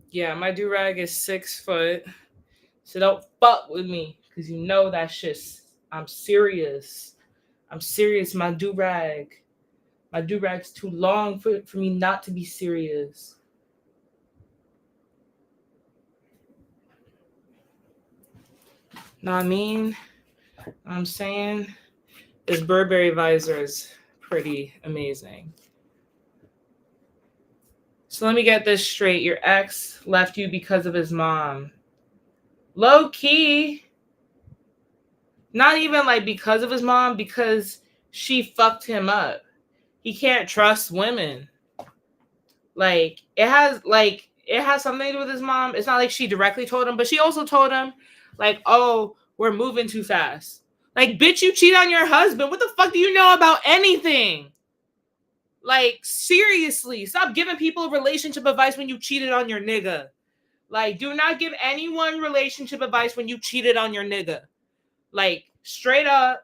Yeah, my do-rag is 6 foot. So don't fuck with me. Because you know that shit's... I'm serious. I'm serious. My do-rag. My do-rag's too long for me not to be serious. Know what I mean? I'm saying this Burberry visor is pretty amazing. So let me get this straight. Your ex left you because of his mom. Low key. Not even like because of his mom, because she fucked him up. he can't trust women. Like it has something to do with his mom. It's not like she directly told him, but she also told him, like, oh, we're moving too fast. Like, bitch, you cheat on your husband. What the fuck do you know about anything? Like, seriously, stop giving people relationship advice when you cheated on your nigga. Like, do not give anyone relationship advice when you cheated on your nigga. Like, straight up,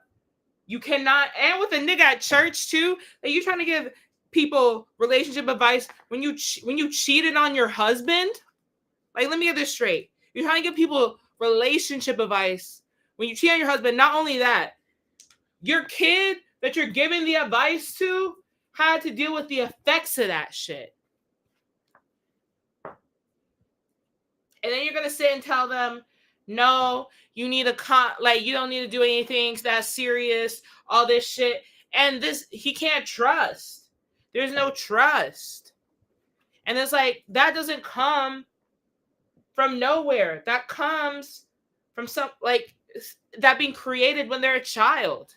you cannot. And with a nigga at church too, like, you trying to give people relationship advice when you cheated on your husband. Like, let me get this straight. You're trying to give people relationship advice when you cheat on your husband. Not only that, your kid that you're giving the advice to had to deal with the effects of that shit. And then you're gonna sit and tell them, no, you need you don't need to do anything that's serious, all this shit. And this, he can't trust. There's no trust. And it's like, that doesn't come from nowhere. That comes from that being created when they're a child.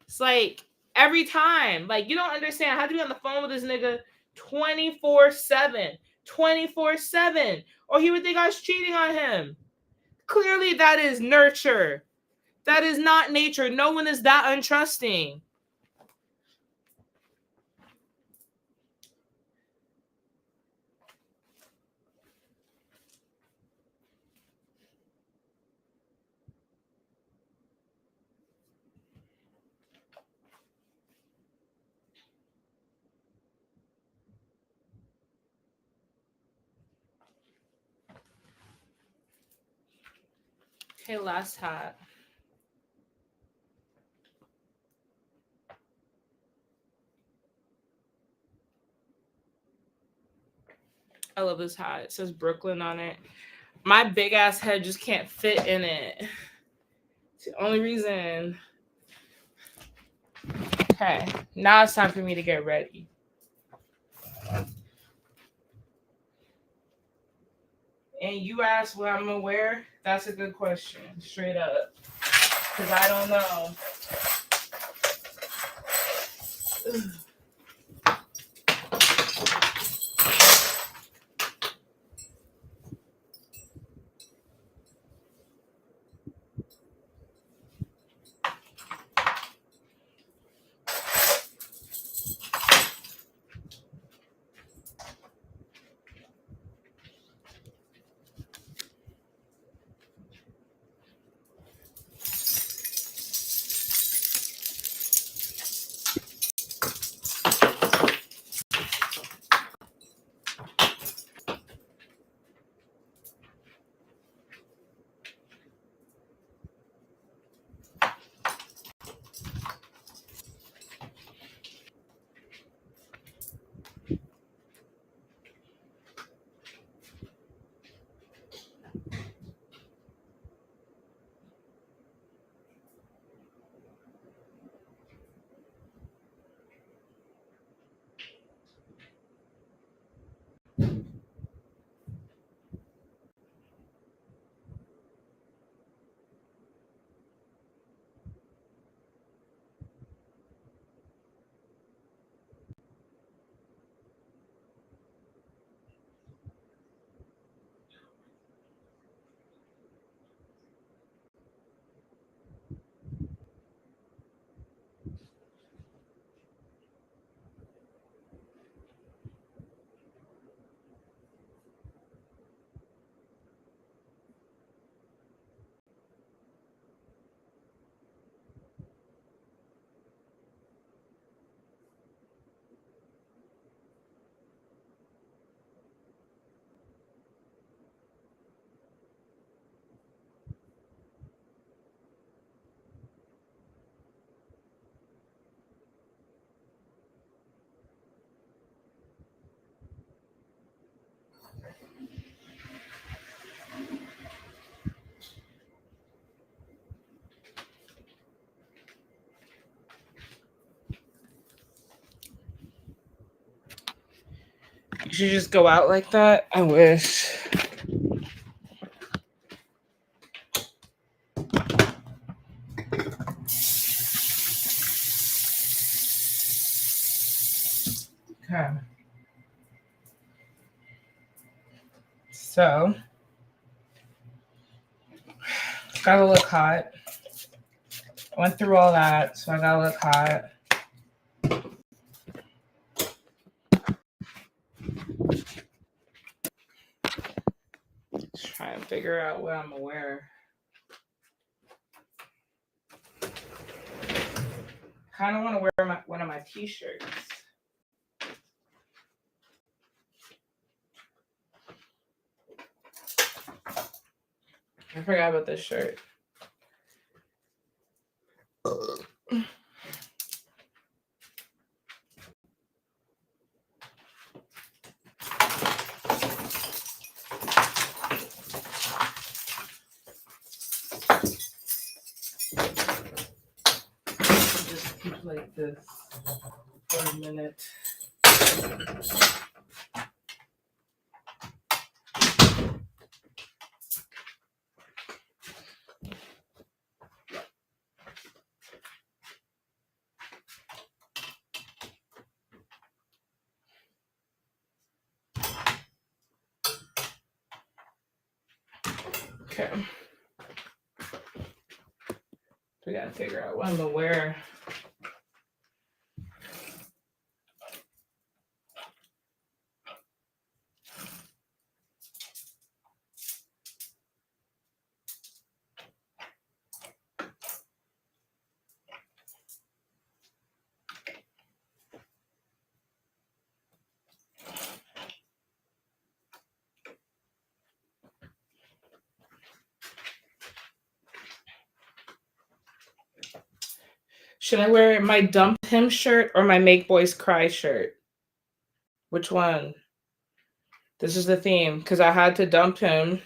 It's like, every time, like, you don't understand how to be on the phone with this nigga 24/7. 24/7. Or he would think I was cheating on him. Clearly, that is nurture. That is not nature. No one is that untrusting. Okay, last hat. I love this hat. It says Brooklyn on it. My big ass head just can't fit in it. It's the only reason. Okay, now it's time for me to get ready. And you asked what I'm gonna wear? That's a good question, straight up. Because I don't know. Ugh. You should just go out like that? I wish. Okay. So, gotta look hot. I went through all that, so I gotta look hot. Just try and figure out what I'm gonna wear. Kind of want to wear one of my t-shirts. I forgot about this shirt. Just keep like this for a minute. Okay. We gotta figure out what I'm gonna wear. Should I wear my Dump Him shirt or my Make Boys Cry shirt? Which one? This is the theme because I had to dump him.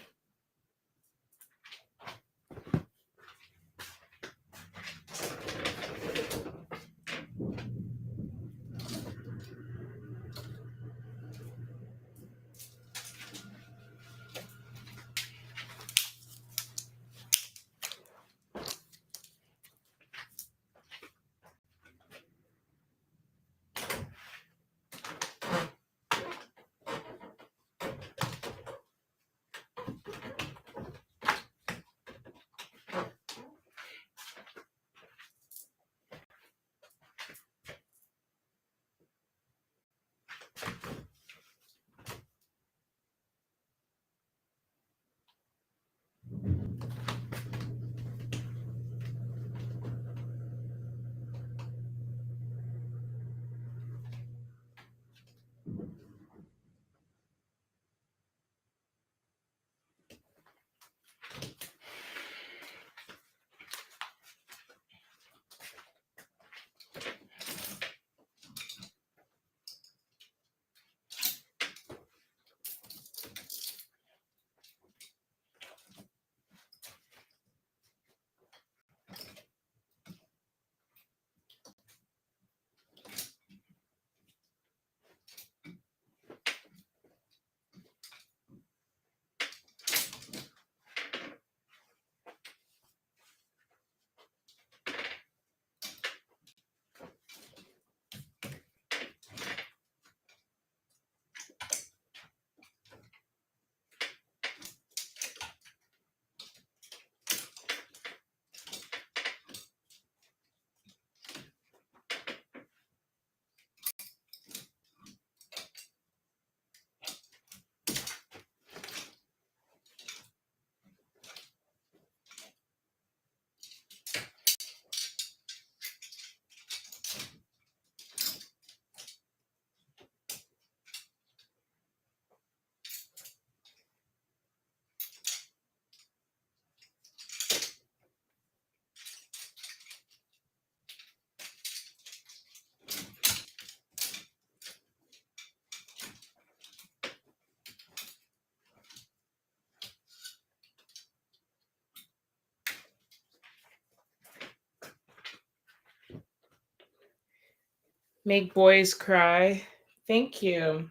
Make Boys Cry. Thank you.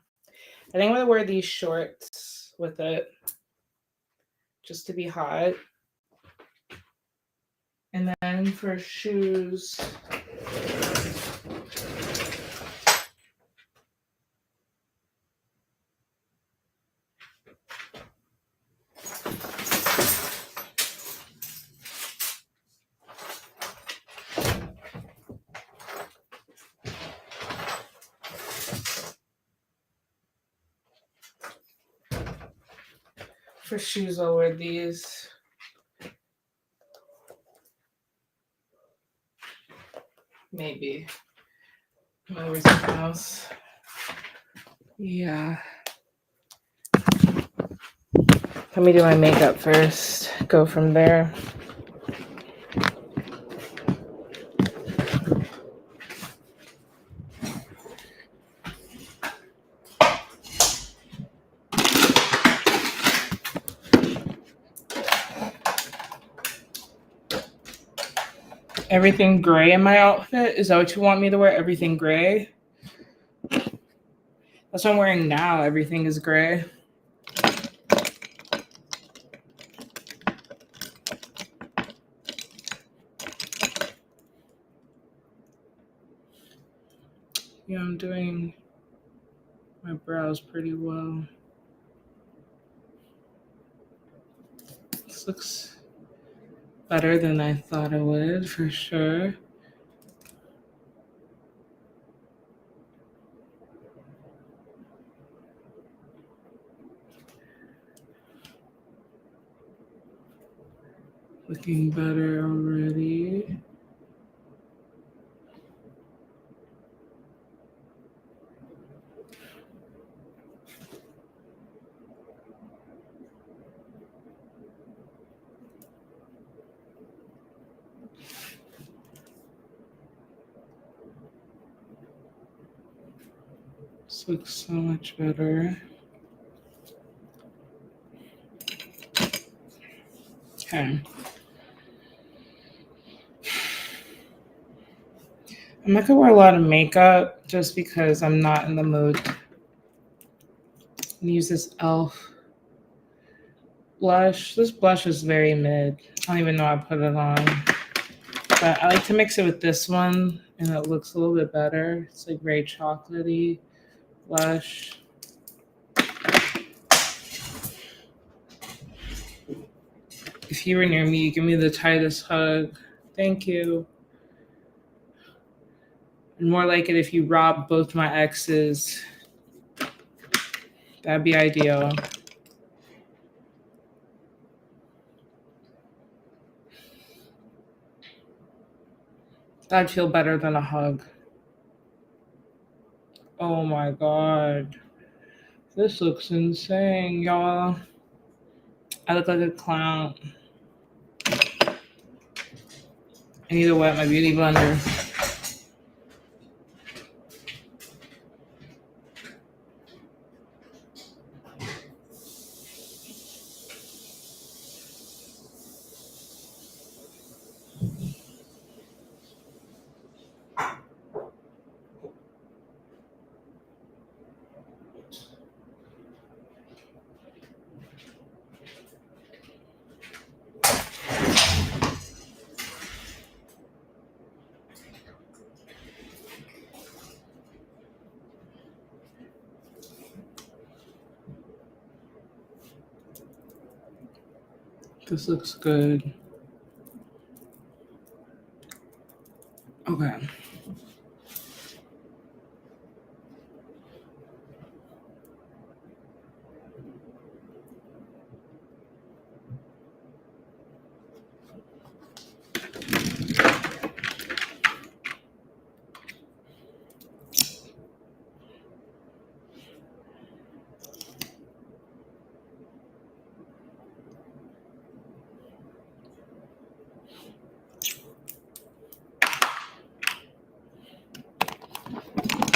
I think I'm gonna wear these shorts with it just to be hot. And then for shoes, For shoes, I'll wear these. Maybe. I'll wear something else. Yeah. Let me do my makeup first. Go from there. Everything gray in my outfit? Is that what you want me to wear? Everything gray? That's what I'm wearing now. Everything is gray. Yeah, I'm doing my brows pretty well. This looks better than I thought it would, for sure. Looking better already. This looks so much better. Okay. I'm not gonna wear a lot of makeup just because I'm not in the mood. I'm gonna use this e.l.f. blush. This blush is very mid. I don't even know I put it on. But I like to mix it with this one and it looks a little bit better. It's like very chocolatey blush. If you were near me, give me the tightest hug. Thank you. And more like it if you robbed both my exes. That'd be ideal. That'd feel better than a hug. Oh my God. This looks insane, y'all. I look like a clown. I need to wet my beauty blender. This looks good. Okay.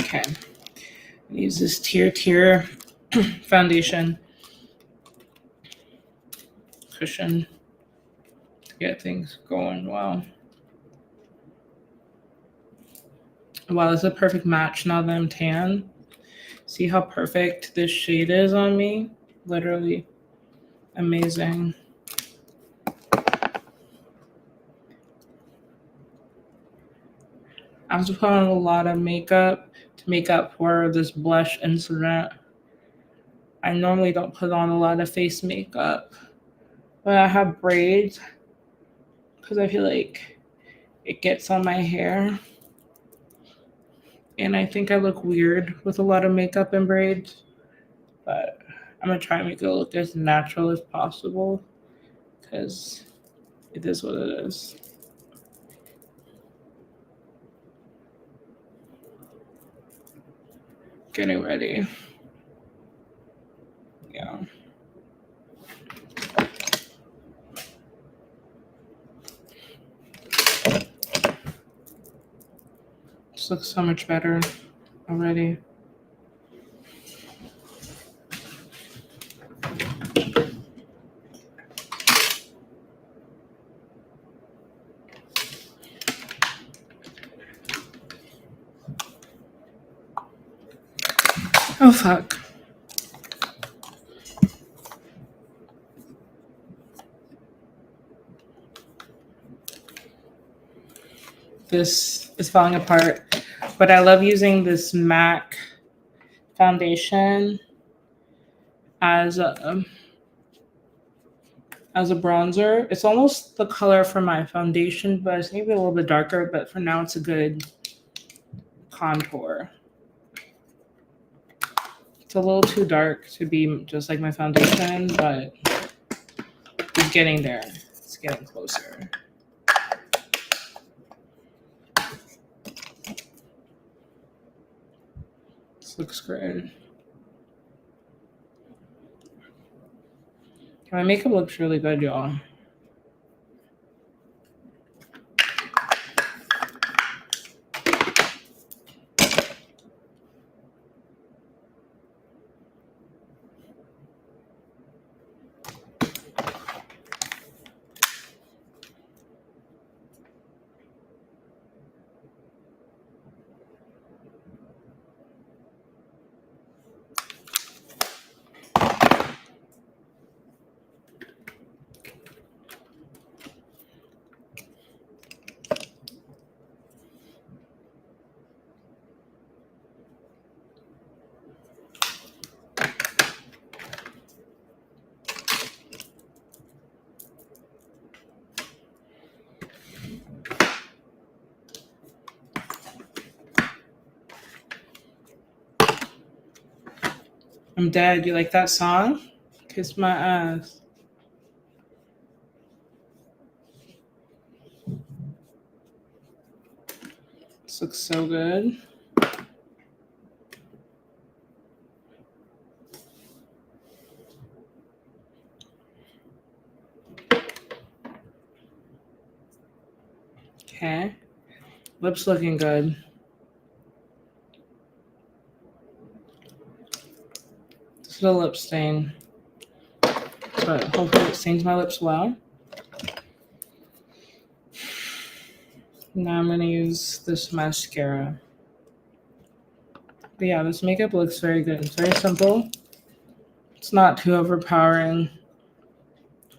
Okay. Use this Tier foundation cushion to get things going well. Wow, this is a perfect match now that I'm tan. See how perfect this shade is on me? Literally amazing. I have to put on a lot of makeup to make up for this blush incident. I normally don't put on a lot of face makeup, but I have braids because I feel like it gets on my hair. And I think I look weird with a lot of makeup and braids, but I'm gonna try and make it look as natural as possible because it is what it is. Getting ready. Yeah. This looks so much better already. Oh, fuck. This is falling apart, but I love using this MAC foundation as a bronzer. It's almost the color for my foundation, but it's maybe a little bit darker, but for now it's a good contour. It's a little too dark to be just like my foundation, but it's getting there. It's getting closer. This looks great. My makeup looks really good, y'all. I'm dead. You like that song? Kiss my ass. This looks so good. Okay. Lips looking good. This is a lip stain, but hopefully it stains my lips well. Now I'm gonna use this mascara. But yeah, this makeup looks very good. It's very simple. It's not too overpowering.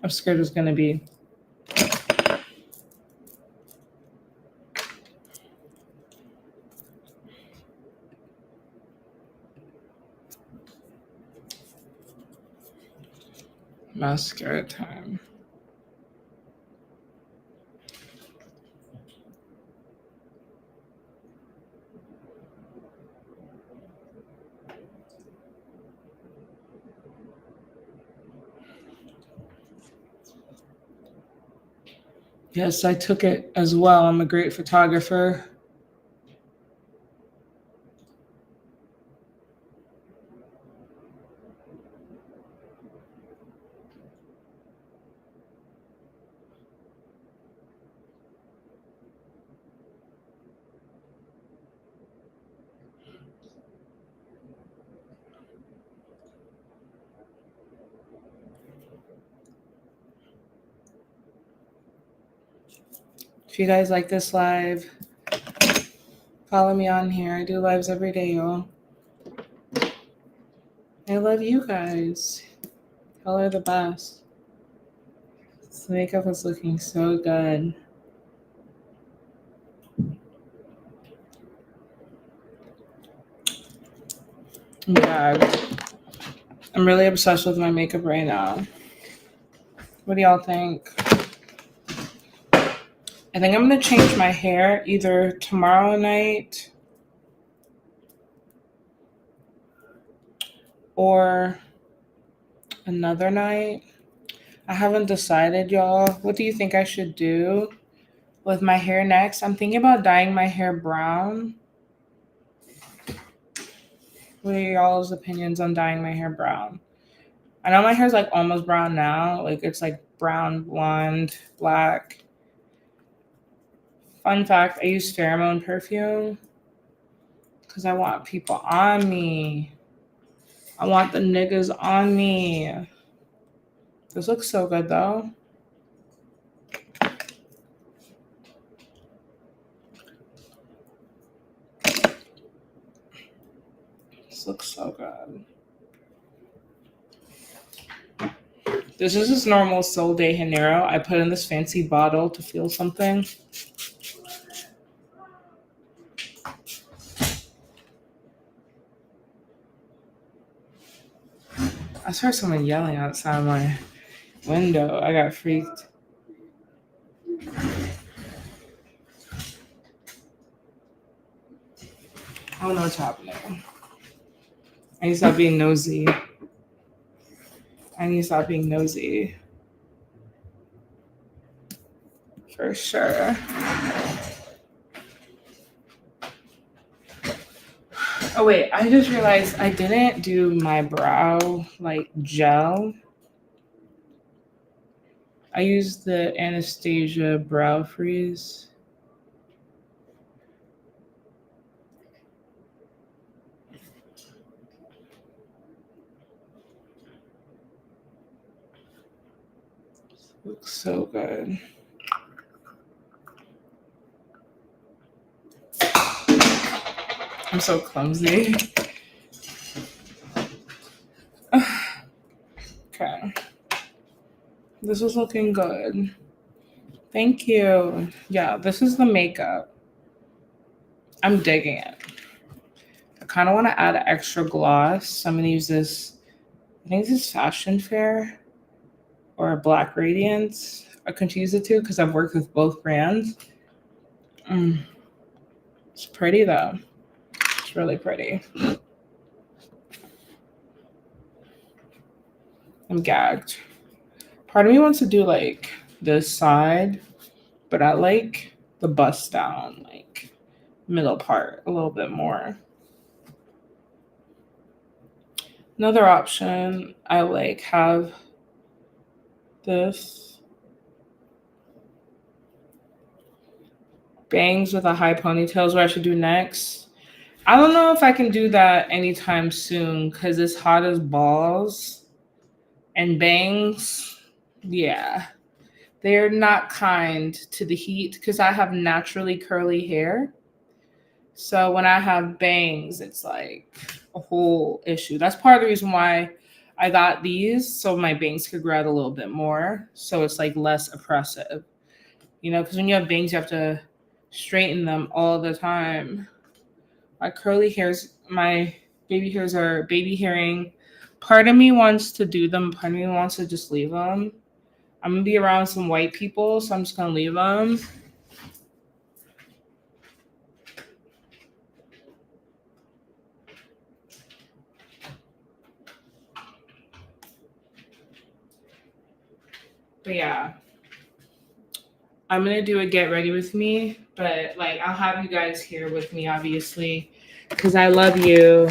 I'm scared it's gonna be. Mascara time. Yes, I took it as well. I'm a great photographer. If you guys like this live, follow me on here. I do lives every day, y'all. I love you guys. Y'all are the best. This makeup is looking so good. Yeah, I'm really obsessed with my makeup right now. What do y'all think? I think I'm gonna change my hair either tomorrow night or another night. I haven't decided, y'all. What do you think I should do with my hair next? I'm thinking about dyeing my hair brown. What are y'all's opinions on dyeing my hair brown? I know my hair's like almost brown now. Like it's like brown, blonde, black. Fun fact, I use pheromone perfume because I want people on me. I want the niggas on me. This looks so good though. This looks so good. This is just normal Sol de Janeiro. I put in this fancy bottle to feel something. I heard someone yelling outside my window. I got freaked. I don't know what's happening. I need to stop being nosy. For sure. Oh wait, I just realized I didn't do my brow like gel. I used the Anastasia Brow Freeze. Looks so good. I'm so clumsy. Okay. This is looking good. Thank you. Yeah, this is the makeup. I'm digging it. I kind of want to add an extra gloss. So I'm going to use this, I think this is Fashion Fair or Black Radiance. I confuse the two because I've worked with both brands. It's pretty though. It's really pretty. I'm gagged. Part of me wants to do like this side, but I like the bust down, like middle part a little bit more. Another option, I like have this bangs with a high ponytail is what I should do next. I don't know if I can do that anytime soon because it's hot as balls. And bangs, yeah, they're not kind to the heat because I have naturally curly hair. So when I have bangs, it's like a whole issue. That's part of the reason why I got these, so my bangs could grow out a little bit more. So it's like less oppressive, you know, because when you have bangs, you have to straighten them all the time. My curly hairs, my baby hairs are baby hairing. Part of me wants to do them, part of me wants to just leave them. I'm gonna be around some white people, so I'm just gonna leave them. But yeah, I'm gonna do a get ready with me, but like I'll have you guys here with me, obviously, because I love you.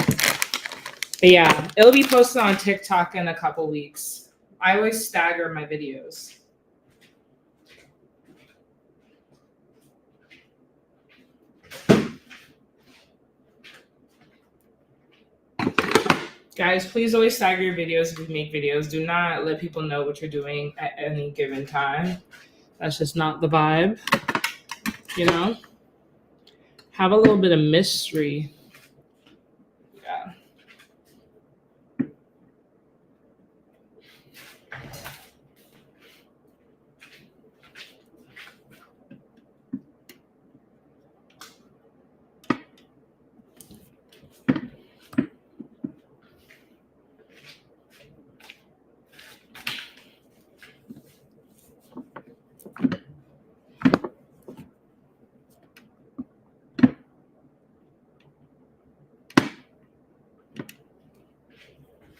But yeah, it'll be posted on TikTok in a couple weeks. I always stagger my videos. Guys, please always stagger your videos if you make videos. Do not let people know what you're doing at any given time. That's just not the vibe, you know? Have a little bit of mystery. Yeah.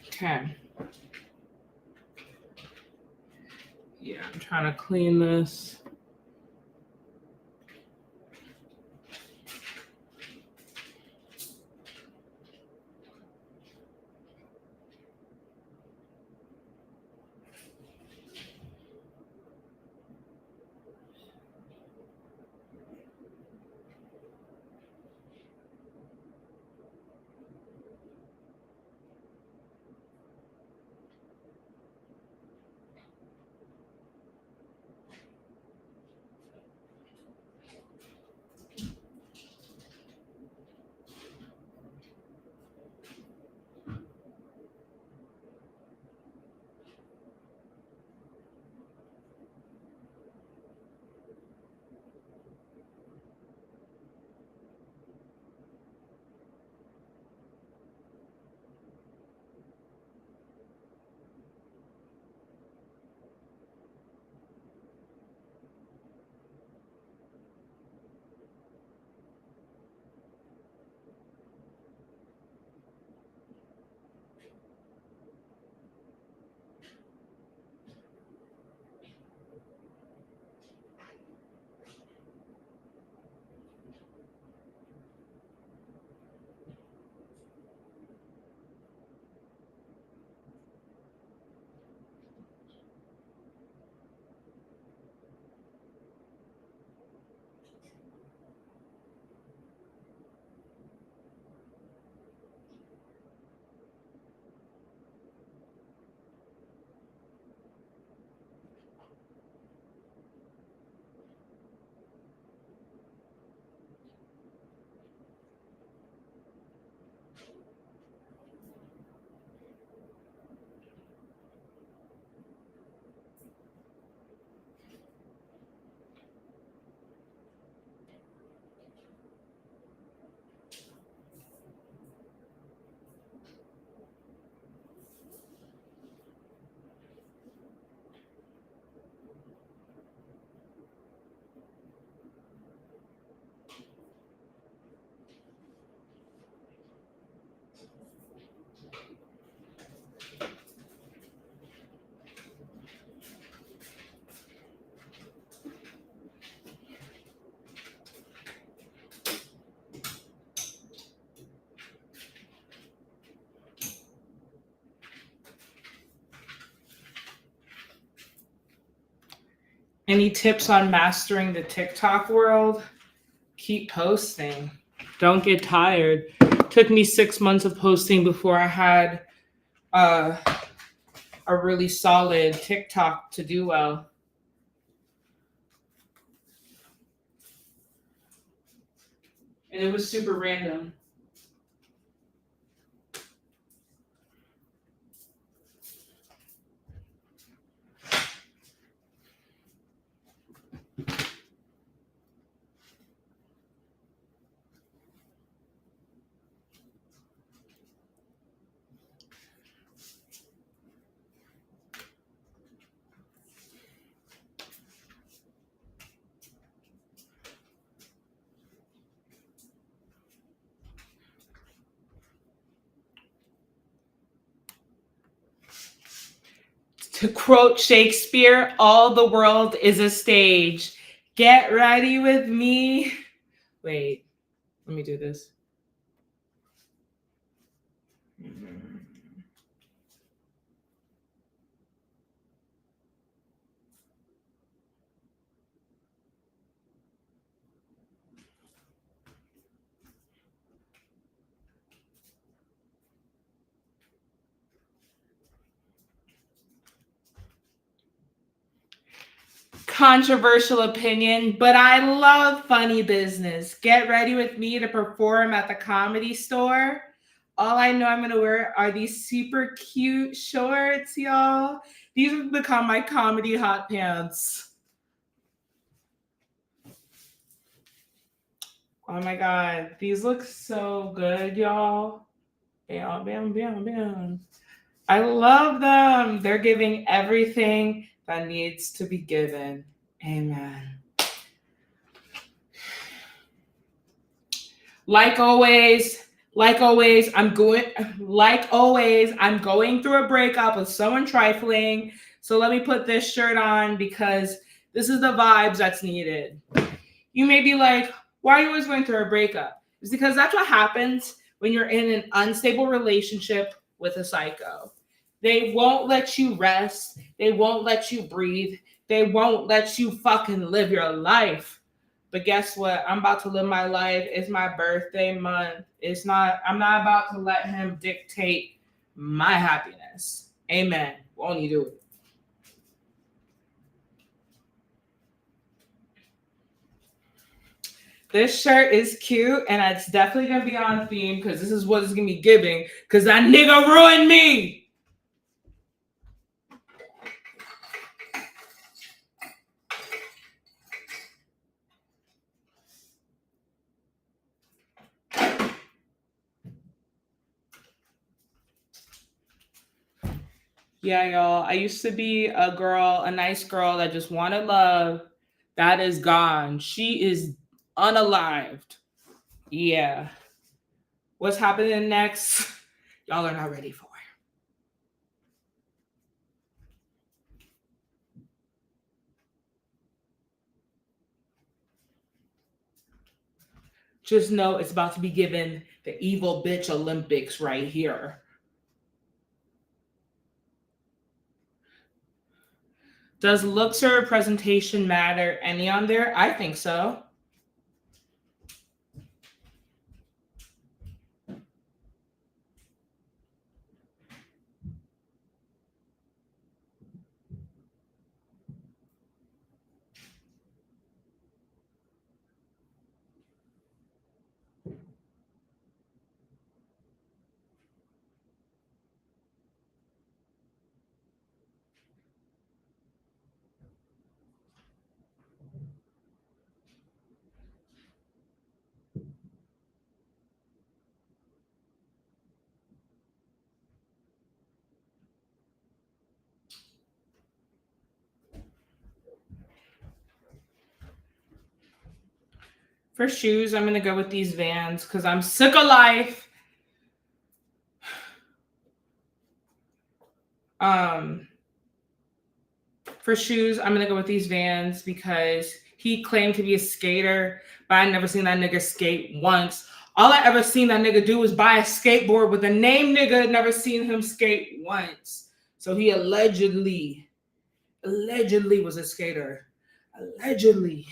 Okay. trying to clean this. Any tips on mastering the TikTok world? Keep posting. Don't get tired. Took me 6 months of posting before I had a really solid TikTok to do well. And it was super random. To quote Shakespeare, all the world is a stage. Get ready with me. Wait, let me do this. Controversial opinion, but I love funny business. Get ready with me to perform at the Comedy Store. All I know I'm going to wear are these super cute shorts, y'all. These have become my comedy hot pants. Oh my God. These look so good, y'all. Bam, bam, bam, bam. I love them. They're giving everything that needs to be given. Amen. Like always, I'm going through a breakup with someone trifling. So let me put this shirt on because this is the vibes that's needed. You may be like, why are you always going through a breakup? It's because that's what happens when you're in an unstable relationship with a psycho. They won't let you rest. They won't let you breathe. They won't let you fucking live your life. But guess what? I'm about to live my life. It's my birthday month. I'm not about to let him dictate my happiness. Amen. Won't you do it? This shirt is cute and it's definitely gonna be on theme because this is what it's gonna be giving because that nigga ruined me. Yeah, y'all. I used to be a girl, a nice girl that just wanted love. That is gone. She is unalived. Yeah. What's happening next? Y'all are not ready for it. Just know it's about to be given the evil bitch Olympics right here. Does looks or presentation matter any on there? I think so. For shoes, I'm going to go with these Vans because I'm sick of life. For shoes, I'm going to go with these Vans because he claimed to be a skater, but I never seen that nigga skate once. All I ever seen that nigga do was buy a skateboard with a name nigga, never seen him skate once. So he allegedly was a skater. Allegedly.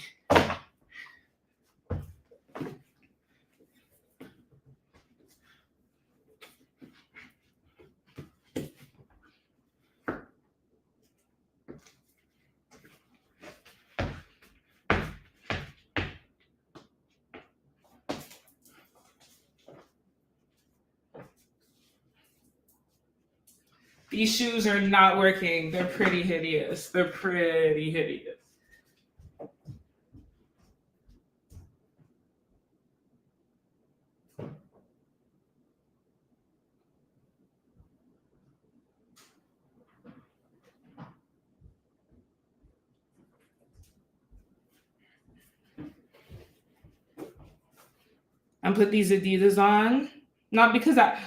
These shoes are not working. They're pretty hideous. They're pretty hideous. I'm put these Adidas on. Not because I'm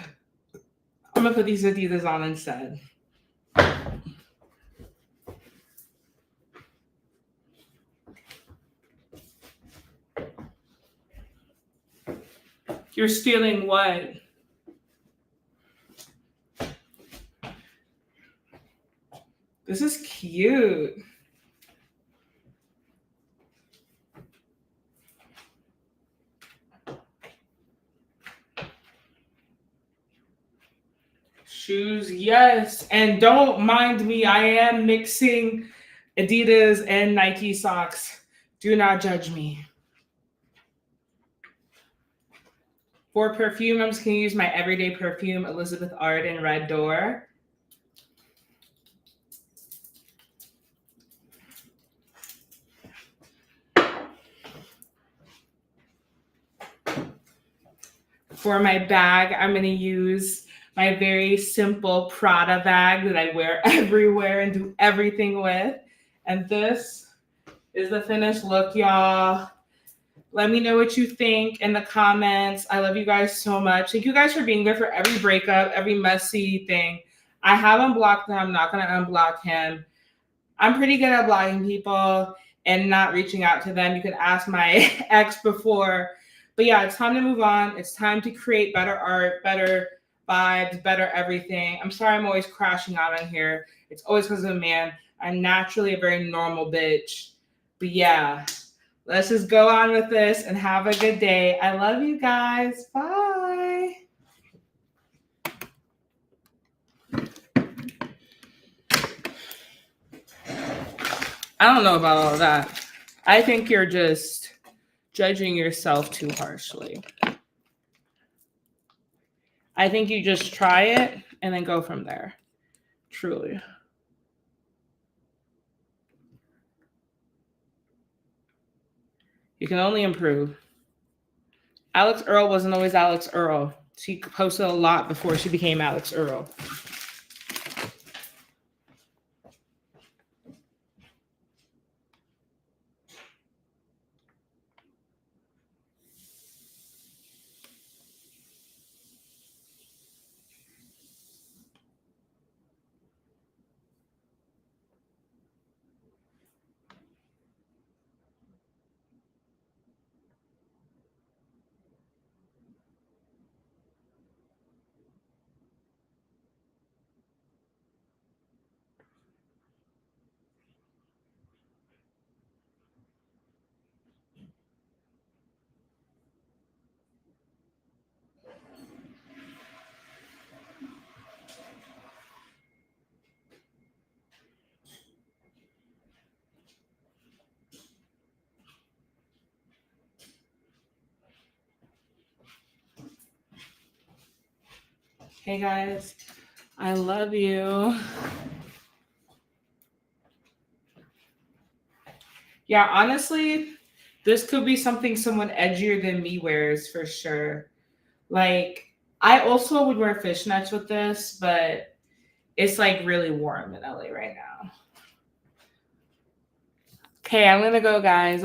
gonna put these Adidas on instead. You're stealing what? This is cute. Shoes, yes. And don't mind me, I am mixing Adidas and Nike socks. Do not judge me. For perfume, I'm just going to use my everyday perfume, Elizabeth Arden Red Door. For my bag, I'm going to use my very simple Prada bag that I wear everywhere and do everything with. And this is the finished look, y'all. Let me know what you think in the comments. I love you guys so much. Thank you guys for being there for every breakup, every messy thing. I have unblocked him. I'm not going to unblock him. I'm pretty good at blocking people and not reaching out to them. You could ask my ex before. But yeah, it's time to move on. It's time to create better art, better vibes, better everything. I'm sorry I'm always crashing out on here. It's always because of a man. I'm naturally a very normal bitch. But yeah, let's just go on with this and have a good day. I love you guys. Bye. I don't know about all of that. I think you're just judging yourself too harshly. I think you just try it and then go from there. Truly. You can only improve. Alex Earl wasn't always Alex Earl. She posted a lot before she became Alex Earl. Hey guys, I love you. Yeah, honestly, this could be something someone edgier than me wears for sure. Like, I also would wear fishnets with this, but it's like really warm in LA right now. Okay, I'm gonna go, guys.